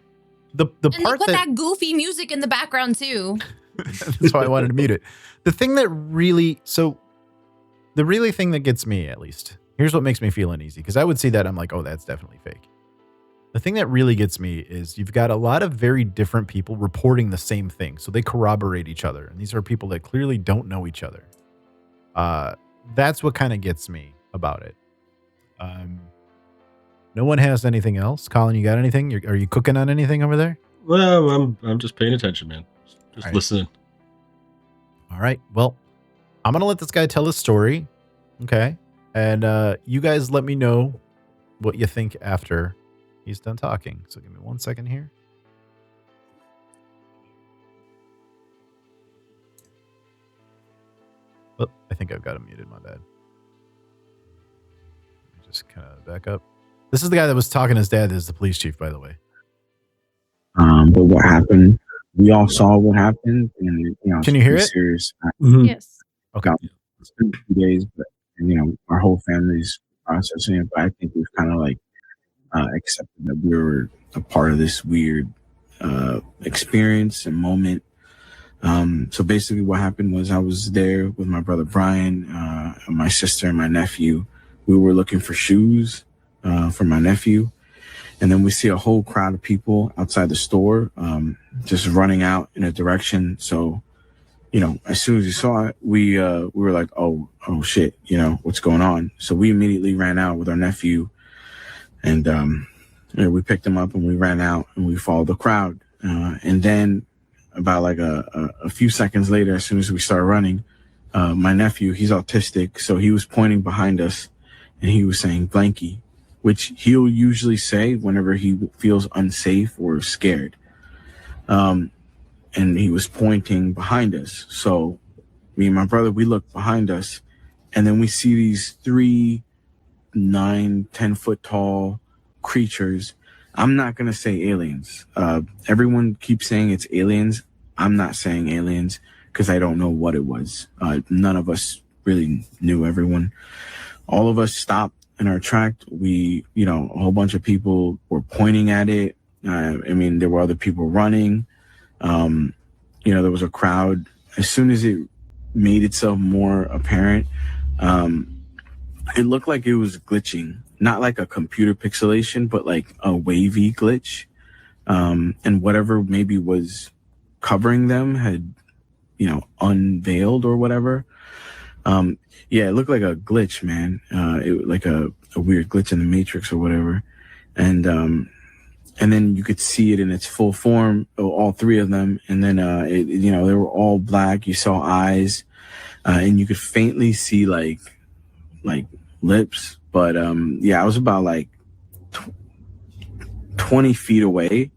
The And they part put that goofy music in the background too. that's why I wanted to mute it. The thing that really thing that gets me, at least, here's what makes me feel uneasy, because I would see that I'm like, oh, that's definitely fake. The thing that really gets me is you've got a lot of very different people reporting the same thing, so they corroborate each other, and these are people that clearly don't know each other. That's what kind of gets me about it. No one has anything else. Colin, you got anything? Are you cooking on anything over there? Well, I'm just paying attention, man. Just All right. listening. All right. Well, I'm gonna let this guy tell his story. Okay. And you guys let me know what you think after he's done talking. So give me 1 second here. Oh, I think I've got him muted. My bad. Let me just kind of back up. This is the guy that was talking to his dad. This is the police chief, by the way. But what happened? We all saw what happened, and Can you hear it? Serious. Yes. Okay. It's been a few days, but our whole family's processing it. But I think we've kind of like accepted that we were a part of this weird experience and moment. So basically, what happened was I was there with my brother Brian, my sister, and my nephew. We were looking for shoes for my nephew. And then we see a whole crowd of people outside the store, just running out in a direction. So, as soon as we saw it, we were like, oh shit, what's going on? So we immediately ran out with our nephew, and we picked him up and we ran out and we followed the crowd. And then about like a few seconds later, as soon as we started running, my nephew, he's autistic, so he was pointing behind us and he was saying blankie, which he'll usually say whenever he feels unsafe or scared. And he was pointing behind us. So me and my brother, we look behind us, and then we see these 3 9-10 foot tall creatures. I'm not going to say aliens. Everyone keeps saying it's aliens. I'm not saying aliens because I don't know what it was. None of us really knew everyone. All of us stopped in our track. We, a whole bunch of people were pointing at it. There were other people running. There was a crowd. As soon as it made itself more apparent, it looked like it was glitching, not like a computer pixelation, but like a wavy glitch. And whatever maybe was covering them had, unveiled or whatever. It looked like a glitch, man. It like a weird glitch in the Matrix or whatever. And then you could see it in its full form, all 3 of them. And then, they were all black. You saw eyes, and you could faintly see like lips. But, I was about like 20 feet away,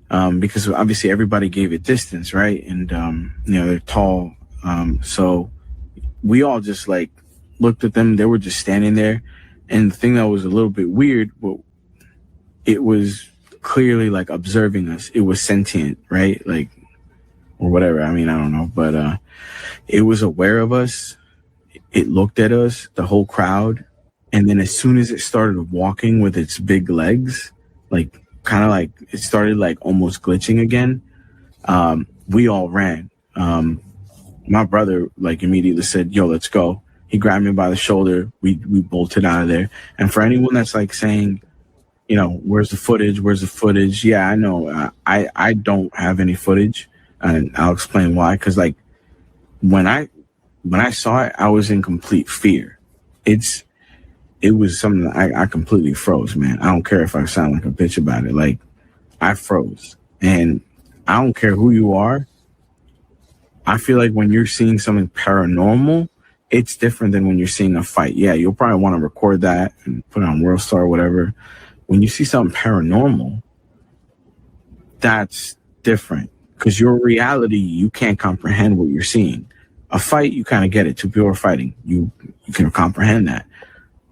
because obviously everybody gave it distance, right? And, they're tall. So we all just like looked at them. They were just standing there. And the thing that was a little bit weird, well, it was clearly like observing us. It was sentient, right? Like, or whatever. I don't know, but it was aware of us. It looked at us, the whole crowd. And then as soon as it started walking with its big legs, like kind of like it started like almost glitching again, we all ran. My brother like immediately said, yo, let's go. He grabbed me by the shoulder. We bolted out of there. And for anyone that's like saying, where's the footage? Where's the footage? Yeah, I know. I don't have any footage, and I'll explain why. Because like when I saw it, I was in complete fear. It was something that I completely froze, man. I don't care if I sound like a bitch about it. Like I froze, and I don't care who you are. I feel like when you're seeing something paranormal, it's different than when you're seeing a fight. Yeah, you'll probably want to record that and put it on World Star or whatever. When you see something paranormal, that's different because your reality, you can't comprehend what you're seeing. A fight, you kind of get it. 2 people are fighting. You can comprehend that.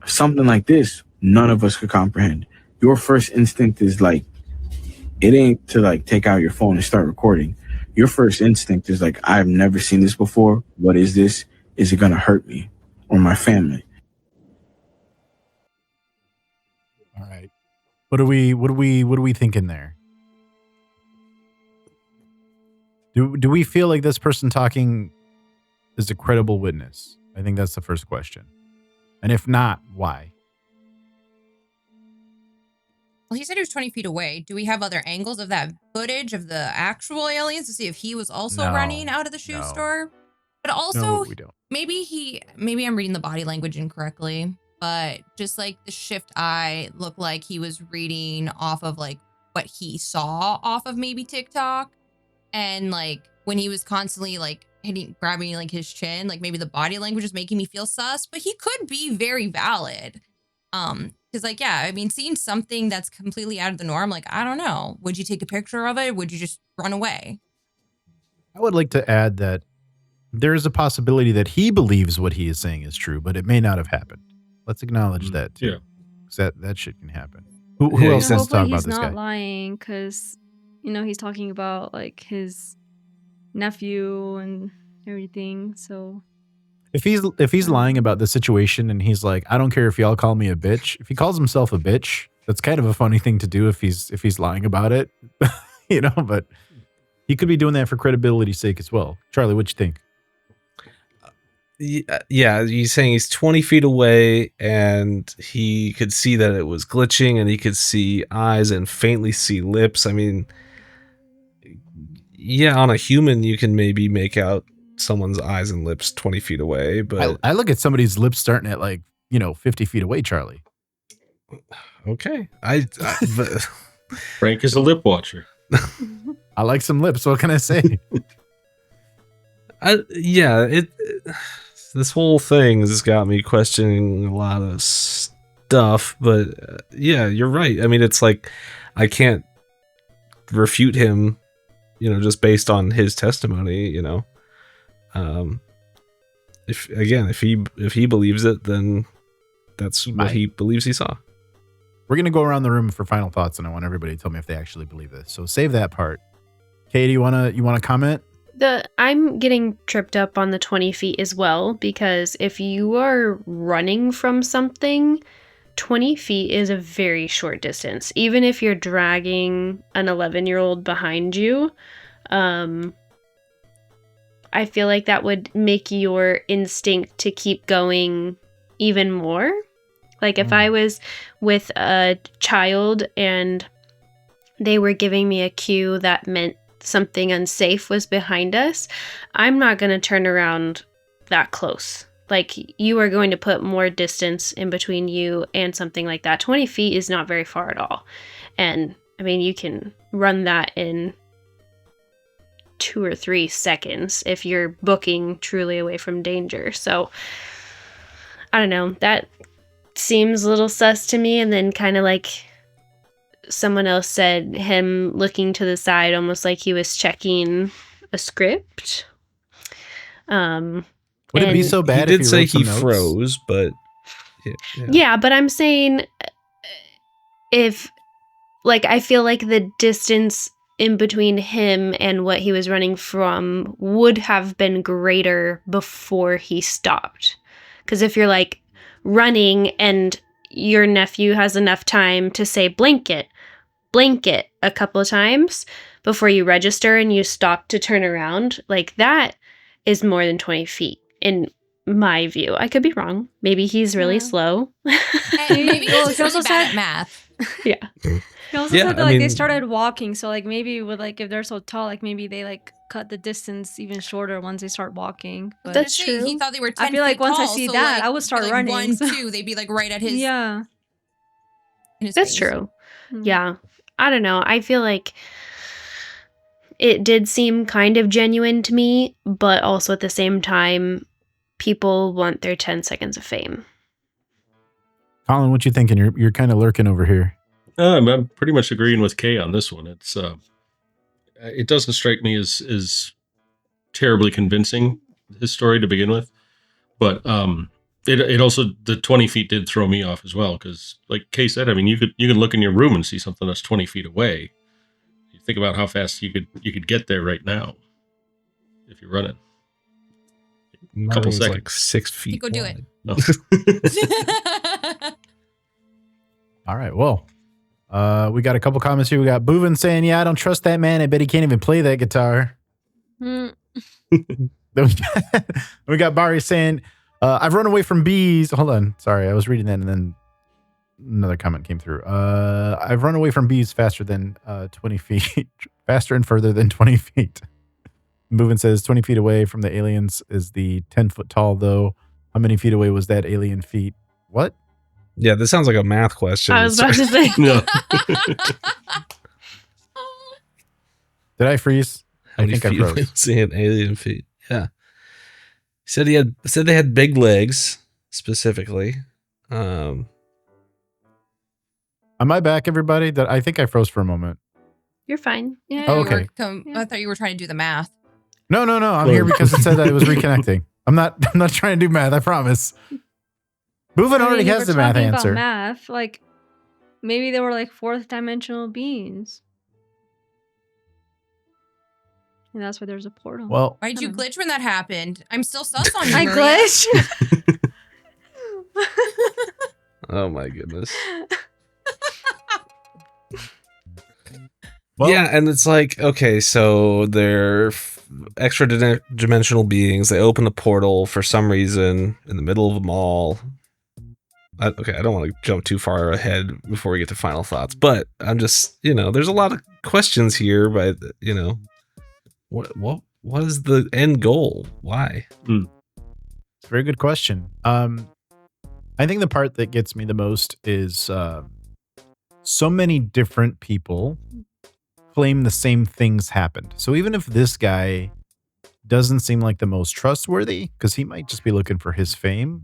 Something like this, none of us could comprehend. Your first instinct is like, it ain't to like take out your phone and start recording. Your first instinct is like, I've never seen this before. What is this? Is it going to hurt me or my family? All right. What are we thinking there? Do we feel like this person talking is a credible witness? I think that's the first question. And if not, why? Well, he said he was 20 feet away. Do we have other angles of that footage of the actual aliens to see if he was also running out of the shoe store? But also, we don't. maybe I'm reading the body language incorrectly, but just like the shift eye looked like he was reading off of like what he saw off of maybe TikTok. And like when he was constantly like grabbing like his chin, like maybe the body language is making me feel sus, but he could be very valid. Because like, yeah, I mean, seeing something that's completely out of the norm, like, I don't know. Would you take a picture of it? Would you just run away? I would like to add that there is a possibility that he believes what he is saying is true, but it may not have happened. Let's acknowledge that too. Yeah. That shit can happen. Who else has to talk about this guy? He's not lying because, he's talking about like his nephew and everything. So if he's lying about the situation and he's like, I don't care if y'all call me a bitch. If he calls himself a bitch, that's kind of a funny thing to do if he's lying about it, but he could be doing that for credibility's sake as well. Charlie, what you think? Yeah, he's saying he's 20 feet away and he could see that it was glitching and he could see eyes and faintly see lips. I mean, yeah, on a human, you can maybe make out someone's eyes and lips 20 feet away, but I look at somebody's lips starting at like 50 feet away, Charlie. Okay, but Frank is a lip watcher. I like some lips. What can I say? This whole thing has got me questioning a lot of stuff, but yeah, you're right. I mean, it's like I can't refute him, just based on his testimony. If he believes it, then that's what he believes he saw. We're gonna go around the room for final thoughts, and I want everybody to tell me if they actually believe this. So save that part. Katie, you wanna comment? I'm getting tripped up on the 20 feet as well, because if you are running from something, 20 feet is a very short distance. Even if you're dragging an 11-year-old behind you, I feel like that would make your instinct to keep going even more. Like if I was with a child and they were giving me a cue that meant something unsafe was behind us, I'm not going to turn around that close. Like, you are going to put more distance in between you and something like that. 20 feet is not very far at all. And I mean, you can run that in 2 or 3 seconds if you're booking truly away from danger. So I don't know, that seems a little sus to me. And then kind of like someone else said, him looking to the side almost like he was checking a script. Would it be so bad he if did say he notes? froze, but yeah, but I'm saying if, like, I feel like the distance in between him and what he was running from would have been greater before he stopped. Because if you're like running and your nephew has enough time to say blanket a couple of times before you register and you stop to turn around, like that is more than 20 feet in my view. I could be wrong. Maybe he's really slow. And maybe he's really bad at math. Yeah. He also said that they started walking, so like maybe with like if they're so tall, like maybe they like cut the distance even shorter once they start walking. But that's true. He thought they were 10 I feel like feet once tall, I see so that, like, I would start like running. 1, 2, they'd be like right at his yeah. His That's face. true. Yeah. I don't know. I feel like it did seem kind of genuine to me, but also at the same time, people want their 10 seconds of fame. Colin, what you thinking? You're kind of lurking over here. I'm pretty much agreeing with Kay on this one. It's it doesn't strike me as terribly convincing, his story to begin with, but it also, the 20 feet did throw me off as well, because like Kay said, I mean, you can look in your room and see something that's 20 feet away. You think about how fast you could get there right now if you're running. My Couple room's seconds. like 6 feet. Go do wide. No. All right. Well, We got a couple comments here. We got Boovin saying, "Yeah, I don't trust that man. I bet he can't even play that guitar." Mm. Then we got Barry saying, "I've run away from bees." Hold on, sorry, I was reading that and then another comment came through. I've run away from bees faster than 20 feet, faster and further than 20 feet. Movin says 20 feet away from the aliens is the 10 foot tall, though. How many feet away was that alien feet? What? Yeah, this sounds like a math question. I was about to say. No. Did I freeze? How many feet away was he an alien feet? Yeah. He said they had big legs specifically. Am I back, everybody? That I think I froze for a moment. You're fine. Yeah, Oh, you okay. I thought you were trying to do the math. No. I'm here because it said that it was reconnecting. I'm not trying to do math. I promise. Boovin already has the math answer. About math, like maybe they were like fourth dimensional beings, and that's why there's a portal. Well, Why'd you glitch when that happened? I'm still sus on you. I Maria. glitched. Oh my goodness. Well, yeah, and it's like, okay, so they're extra dimensional beings. They open a portal for some reason in the middle of a mall. I don't want to jump too far ahead before we get to final thoughts, but I'm just, there's a lot of questions here, but what is the end goal? Why? It's a very good question. I think the part that gets me the most is so many different people claim the same things happened. So even if this guy doesn't seem like the most trustworthy, because he might just be looking for his fame,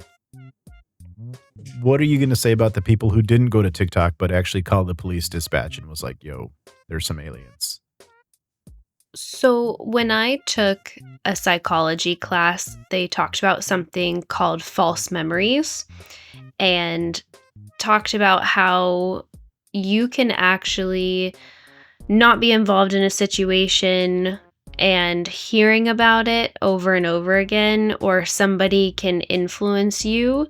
what are you going to say about the people who didn't go to TikTok but actually called the police dispatch and was like, yo, there's some aliens? So when I took a psychology class, they talked about something called false memories and talked about how you can actually not be involved in a situation and hearing about it over and over again, or somebody can influence you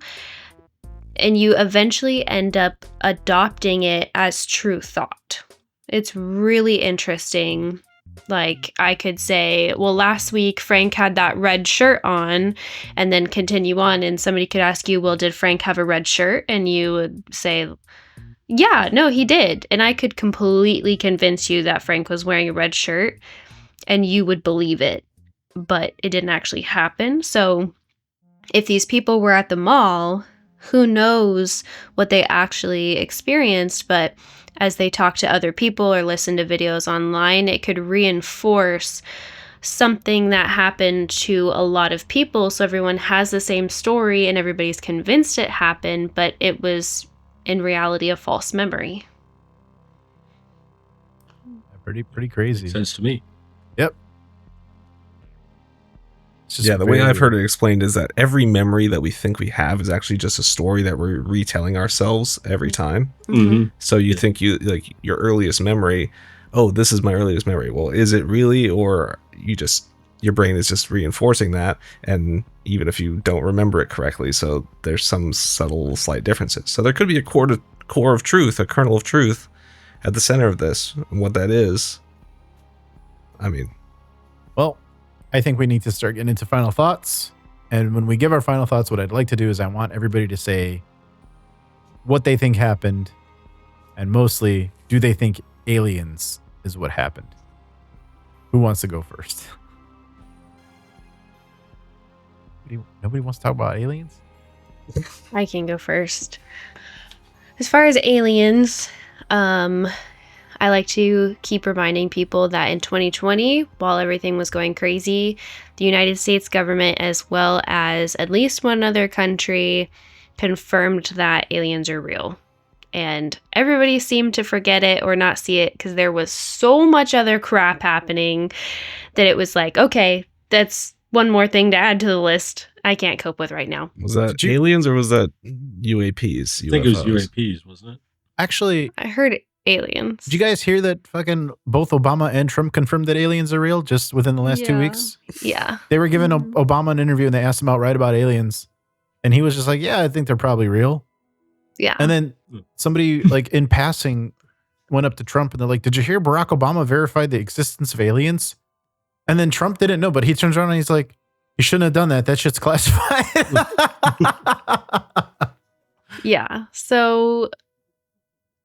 and you eventually end up adopting it as true thought. It's really interesting. Like, I could say, well, last week Frank had that red shirt on, and then continue on, and somebody could ask you, well, did Frank have a red shirt? And you would say, yeah, no, he did. And I could completely convince you that Frank was wearing a red shirt, and you would believe it, but it didn't actually happen. So if these people were at the mall, who knows what they actually experienced, but as they talk to other people or listen to videos online, it could reinforce something that happened to a lot of people. So everyone has the same story and everybody's convinced it happened, but it was in reality a false memory. Pretty crazy. Makes sense to me. Yep. Yeah, the way I've heard it explained is that every memory that we think we have is actually just a story that we're retelling ourselves every time. Mm-hmm. So you think your earliest memory, oh, this is my earliest memory. Well, is it really, or your brain is just reinforcing that, and even if you don't remember it correctly, so there's some subtle, slight differences. So there could be a core of truth, a kernel of truth at the center of this. And what that is, well, I think we need to start getting into final thoughts. And when we give our final thoughts, what I'd like to do is I want everybody to say what they think happened, and mostly, do they think aliens is what happened? Who wants to go first? Nobody wants to talk about aliens? I can go first. As far as aliens, I like to keep reminding people that in 2020, while everything was going crazy, the United States government, as well as at least one other country, confirmed that aliens are real. And everybody seemed to forget it or not see it because there was so much other crap happening that it was like, okay, that's one more thing to add to the list I can't cope with right now. Was that aliens or was that UAPs? I think it was UAPs, wasn't it? Actually, I heard aliens. Did you guys hear that fucking both Obama and Trump confirmed that aliens are real just within the last 2 weeks? Yeah. They were giving Obama an interview and they asked him outright about aliens. And he was just like, yeah, I think they're probably real. Yeah. And then somebody like in passing went up to Trump and they're like, "Did you hear Barack Obama verified the existence of aliens?" And then Trump didn't know, but he turns around and he's like, "You shouldn't have done that. That shit's classified." Yeah. So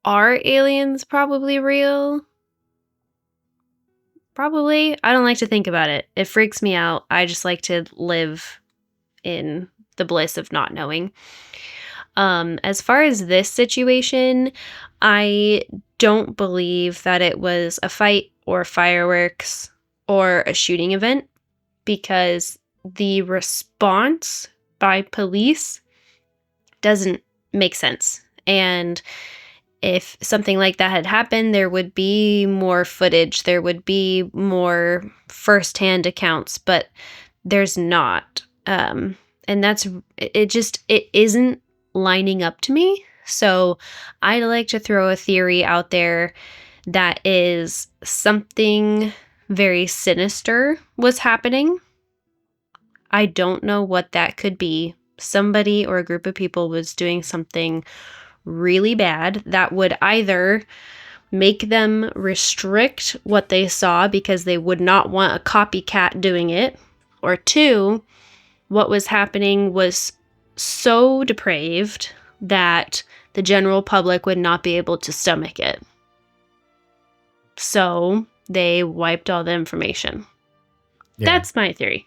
are aliens probably real? Probably. I don't like to think about it. It freaks me out. I just like to live in the bliss of not knowing. As far as this situation, I don't believe that it was a fight or fireworks or a shooting event, because the response by police doesn't make sense. And if something like that had happened, there would be more footage, there would be more firsthand accounts, but there's not. And it isn't lining up to me. So I'd like to throw a theory out there that is something very sinister was happening. I don't know what that could be. Somebody or a group of people was doing something really bad that would either make them restrict what they saw because they would not want a copycat doing it, or two, what was happening was so depraved that the general public would not be able to stomach it. So they wiped all the information. Yeah. That's my theory.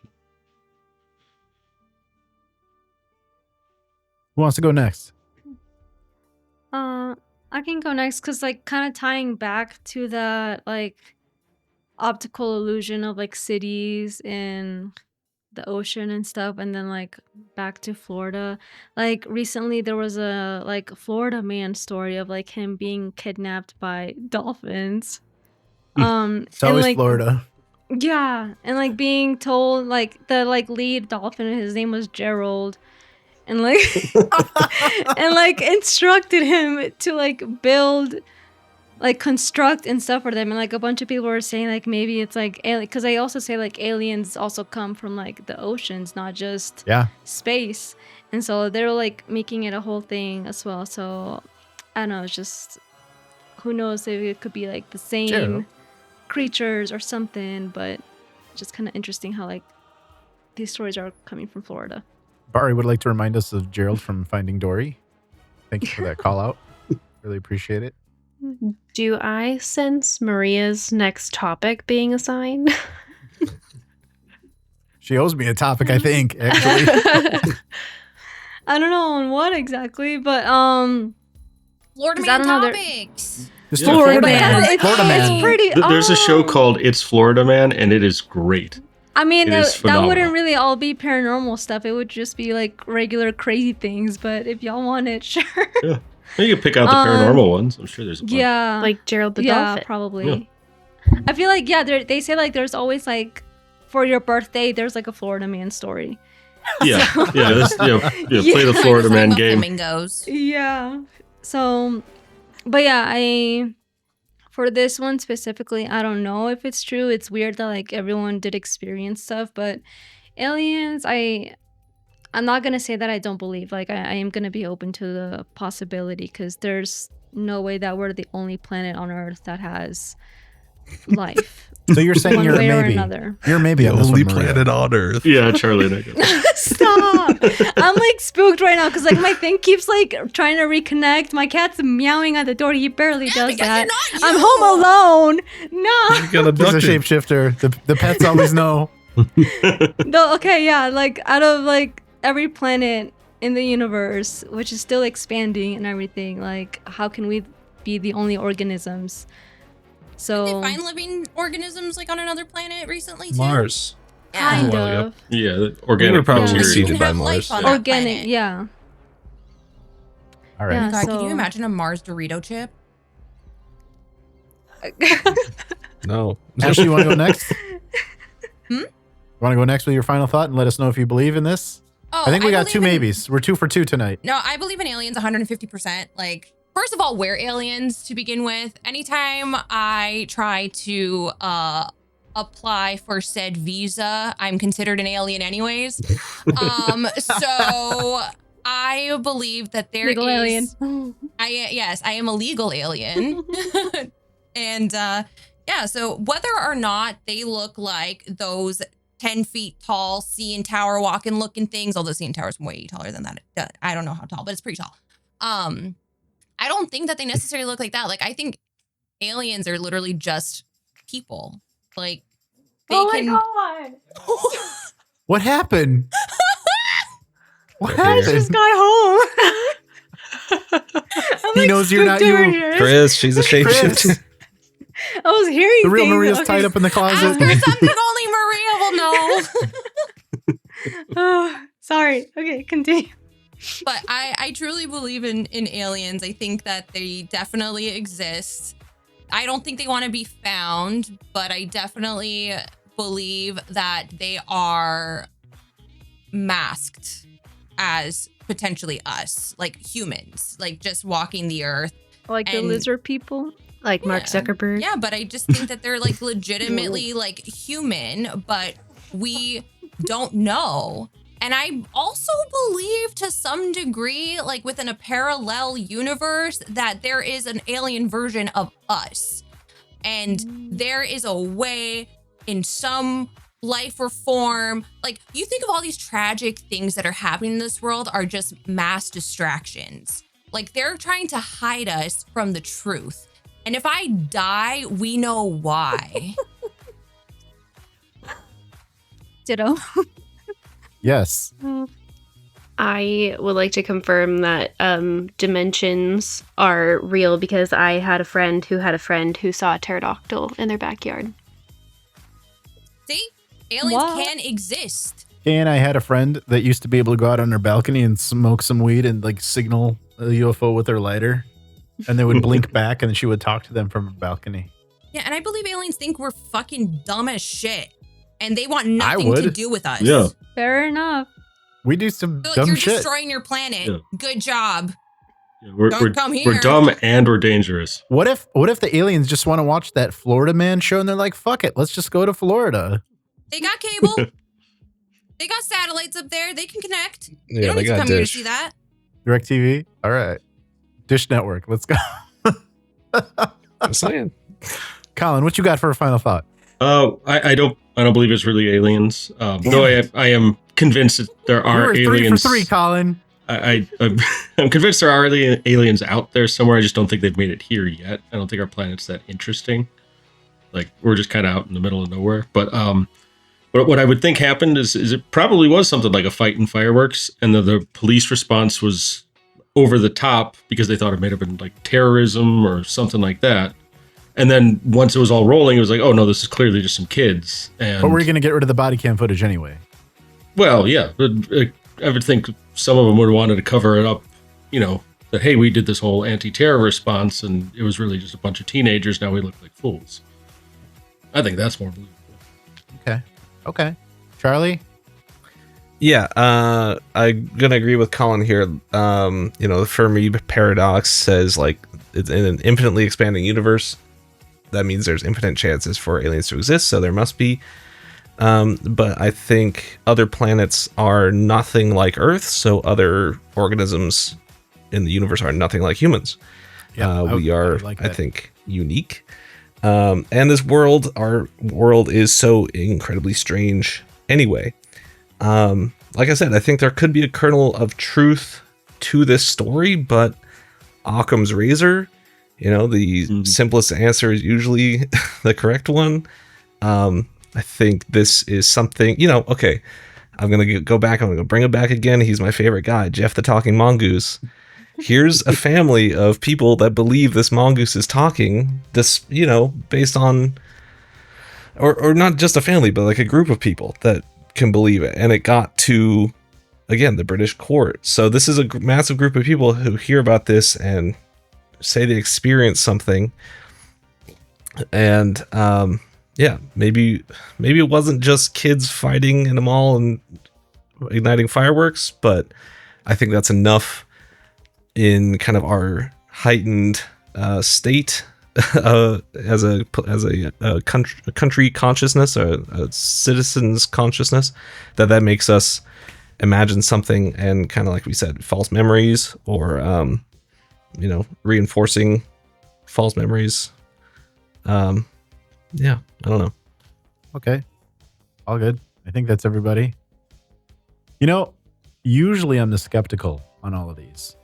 Who wants to go next? I can go next because, like, kind of tying back to the, like, optical illusion of, like, cities and the ocean and stuff, and then, like, back to Florida. Like, recently there was a, like, Florida man story of, like, him being kidnapped by dolphins. It's and, always like, Florida. yeah, and, like, being told, like, the, like, lead dolphin, his name was Gerald, and, like, and, like, instructed him to, like, build, like, construct and stuff for them. And, like, a bunch of people were saying, like, maybe it's, like, because I also say, like, aliens also come from, like, the oceans, not just space. And so they're, like, making it a whole thing as well. So, I don't know, it's just, who knows if it could be, like, the same creatures or something, but just kind of interesting how, like, these stories are coming from Florida. Bari would like to remind us of Gerald from Finding Dory. Thank you for that call out. Really appreciate it. Do I sense Maria's next topic being assigned? She owes me a topic, I think, actually. I don't know on what exactly, but Florida I Man don't know, topics. Just Yeah. Florida Because Man. Florida Man. it's pretty. There's a show called It's Florida Man, and it is great. I mean, It is that phenomenal. wouldn't really all be paranormal stuff. It would just be like regular crazy things. But if y'all want it, sure. Yeah. You can pick out the paranormal ones. I'm sure there's a bunch. Yeah. Like Gerald the yeah, dolphin. probably. I feel like, yeah, they say like there's always like for your birthday, there's like a Florida Man story. Yeah. Yeah. Play the Florida Man game. Flamingos. Yeah. So, but yeah, for this one specifically, I don't know if it's true. It's weird that like everyone did experience stuff, but aliens, I'm not gonna say that I don't believe. Like I am gonna be open to the possibility, because there's no way that we're the only planet on Earth that has life. So you're saying One you're way or maybe. another. You're maybe The on this only one, Maria. planet on Earth. Yeah, Charlie and I go. Stop! I'm like spooked right now because like my thing keeps like trying to reconnect. My cat's meowing at the door. He barely does because that. you're not I'm you. home alone. No. You got He's a abducted. shapeshifter. The pets always know. No. Okay. Yeah. Like out of like every planet in the universe, which is still expanding and everything, like how can we be the only organisms? So Did they find living organisms like on another planet recently too? Mars. kind a while ago. of Yeah, the We organic were probably Yeah. material. seeded can by have Mars. life on that organic. planet. Yeah. All right. Yeah. God, so, could you imagine a Mars Dorito chip? No. Ashley, you want to go next? Hmm? You want to go next with your final thought and let us know if you believe in this? Oh, I think we got believe two in- maybes. We're 2 for 2 tonight. No, I believe in aliens 150%. Like, first of all, we're aliens to begin with. Anytime I try to apply for said visa, I'm considered an alien anyways. So I believe that there Legal is alien. Yes, I am a legal alien. And yeah, so whether or not they look like those 10 feet tall CN Tower walking looking things, although CN Tower is way taller than that. I don't know how tall, but it's pretty tall. I don't think that they necessarily look like that. Like, I think aliens are literally just people. Like, they God. What happened? What We're here. happened? Just got home. I'm, He knows you're not spooked over you. here. Chris, she's a shapeshifter. Chris. I was hearing The real things. Maria's Okay. tied up in the ask closet. her something only Maria will know. Oh, sorry. Okay, continue. But I truly believe in aliens. I think that they definitely exist. I don't think they want to be found, but I definitely believe that they are masked as potentially us, like humans, like just walking the earth. Like the And- lizard people. Like Mark Zuckerberg. Yeah, but I just think that they're like legitimately like human, but we don't know. And I also believe to some degree, like within a parallel universe, that there is an alien version of us. And there is a way in some life or form, like you think of all these tragic things that are happening in this world are just mass distractions. Like they're trying to hide us from the truth. And if I die, we know why. Ditto. Yes. I would like to confirm that dimensions are real because I had a friend who saw a pterodactyl in their backyard. See? Aliens What? can exist. And I had a friend that used to be able to go out on her balcony and smoke some weed and like signal a UFO with her lighter. And they would blink back and she would talk to them from her balcony. Yeah, and I believe aliens think we're fucking dumb as shit. And they want nothing would. to do with us. Yeah. Fair enough. We do some They're like, dumb you're shit. destroying your planet. Yeah. Good job. Yeah, we're, Don't we're, come here. we're dumb and we're dangerous. What if the aliens just want to watch that Florida Man show and they're like, fuck it, let's just go to Florida. They got cable. They got satellites up there. They can connect. They Yeah, don't they need to got come here to dish. see that. DirecTV? All right. Dish Network. Let's go. I'm saying. Colin, what you got for a final thought? I don't believe it's really aliens. Though I am convinced that there You are were 3 aliens. for 3, Colin. I'm convinced there are aliens out there somewhere. I just don't think they've made it here yet. I don't think our planet's that interesting. Like we're just kind of out in the middle of nowhere. But what I would think happened is it probably was something like a fight in fireworks, and the police response was over the top because they thought it may have been like terrorism or something like that. And then once it was all rolling, it was like, oh no, this is clearly just some kids. And But we're going to get rid of the body cam footage anyway. well, yeah, but, I would think some of them would have wanted to cover it up, you know, that, hey, we did this whole anti-terror response and it was really just a bunch of teenagers. Now we look like fools. I think that's more believable. Okay. Charlie? Yeah, I'm gonna agree with Colin here. The Fermi paradox says like it's in an infinitely expanding universe. That means there's infinite chances for aliens to exist, so there must be. But I think other planets are nothing like Earth, so other organisms in the universe are nothing like humans. Yeah, We I are, would like I that. think, unique. And this world, our world, is so incredibly strange anyway. Like I said, I think there could be a kernel of truth to this story, but Occam's razor, the simplest answer is usually the correct one. I think this is something, okay, I'm going to go back. I'm going to bring him back again. He's my favorite guy, Jeff the Talking Mongoose. Here's a family of people that believe this mongoose is talking, this, based on, or not just a family, but like a group of people that can believe it. And it got to, again, the British court. So this is a massive group of people who hear about this and say they experience something. And, maybe it wasn't just kids fighting in a mall and igniting fireworks, but I think that's enough in kind of our heightened state as a country consciousness, a citizen's consciousness, that makes us imagine something and kind of like we said, false memories or, reinforcing false memories. Yeah, I don't know. Okay. All good. I think that's everybody. Usually I'm the skeptical on all of these,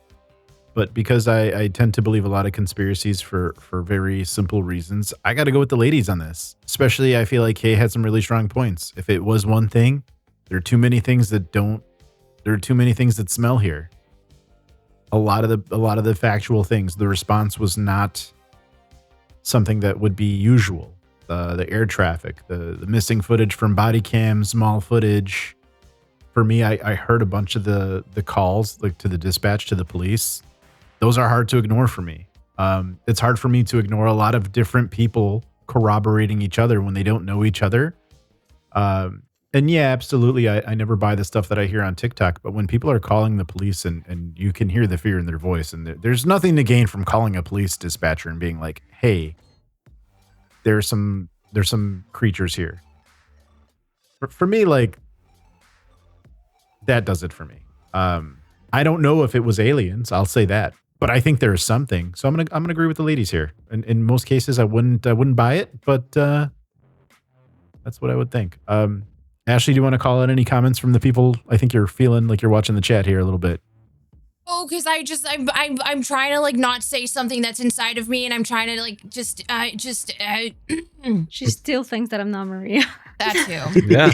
but because I tend to believe a lot of conspiracies for very simple reasons, I got to go with the ladies on this. Especially, I feel like Kay had some really strong points. If it was one thing, there are too many things that smell here. A lot of the factual things, the response was not something that would be usual. The air traffic, the missing footage from body cams, mall footage. For me, I heard a bunch of the calls like to the dispatch, to the police. Those are hard to ignore for me. It's hard for me to ignore a lot of different people corroborating each other when they don't know each other. And yeah, absolutely. I never buy the stuff that I hear on TikTok, but when people are calling the police and you can hear the fear in their voice, and there's nothing to gain from calling a police dispatcher and being like, hey, there's some creatures here. For me, like, that does it for me. I don't know if it was aliens. I'll say that, but I think there is something. So I'm gonna agree with the ladies here. And in most cases, I wouldn't buy it, but that's what I would think. Ashley, do you want to call out any comments from the people? I think you're feeling like you're watching the chat here a little bit. Oh, because I'm trying to like not say something that's inside of me, and I'm trying to like She still thinks that I'm not Maria. That too. Yeah.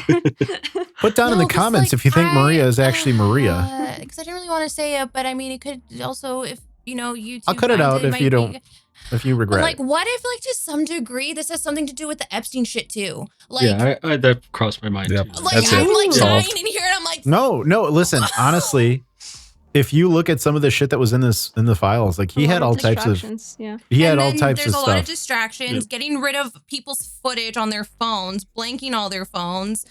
Put down in the comments if you think Maria is actually Maria. Because I didn't really want to say it, but I mean, it could also, if you. I'll cut it out if you don't. If you regret. But like, what if, like, to some degree, this has something to do with the Epstein shit too? Like, yeah, I that crossed my mind too. Like, I'm like dying in here, and I'm like, no. Listen, honestly, if you look at some of the shit that was in the files, like he had all types of he had all types of stuff. There's a lot of distractions, getting rid of people's footage on their phones, blanking all their phones,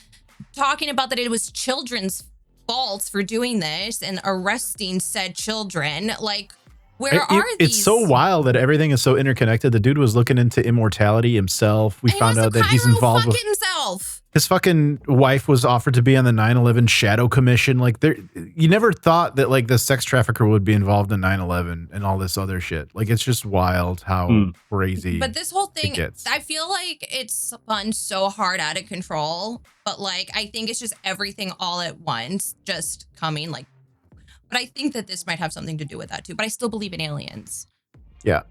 talking about that it was children's faults for doing this, and arresting said children. Like, where are these? It's so wild that everything is so interconnected. The dude was looking into immortality himself. We found out that he's involved with himself. His fucking wife was offered to be on the 9/11 Shadow Commission. Like, you never thought that like the sex trafficker would be involved in 9/11 and all this other shit. Like, it's just wild how crazy. But this whole thing, I feel like it's spun so hard out of control. But like, I think it's just everything all at once, just coming like. But I think that this might have something to do with that too. But I still believe in aliens. Yeah.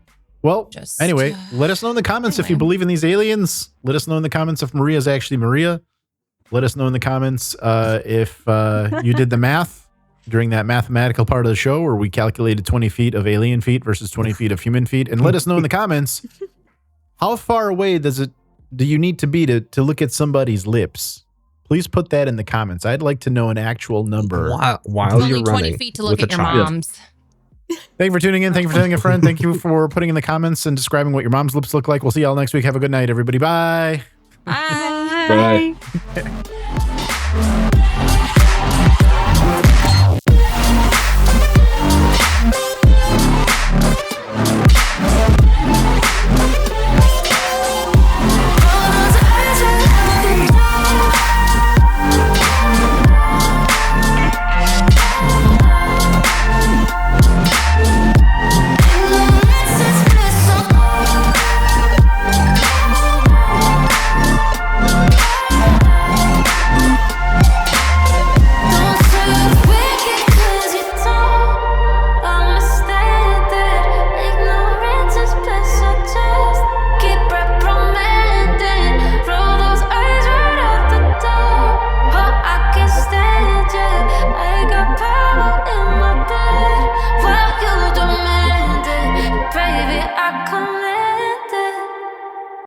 Well, anyway, let us know in the comments if you believe in these aliens. Let us know in the comments if Maria is actually Maria. Let us know in the comments if you did the math during that mathematical part of the show where we calculated 20 feet of alien feet versus 20 feet of human feet. And let us know in the comments, how far away do you need to be to look at somebody's lips? Please put that in the comments. I'd like to know an actual number. While you're running 20 feet to look at your moms. Thank you for tuning in. Thank you for telling a friend. Thank you for putting in the comments and describing what your mom's lips look like. We'll see y'all next week. Have a good night, everybody. Bye. Bye. I come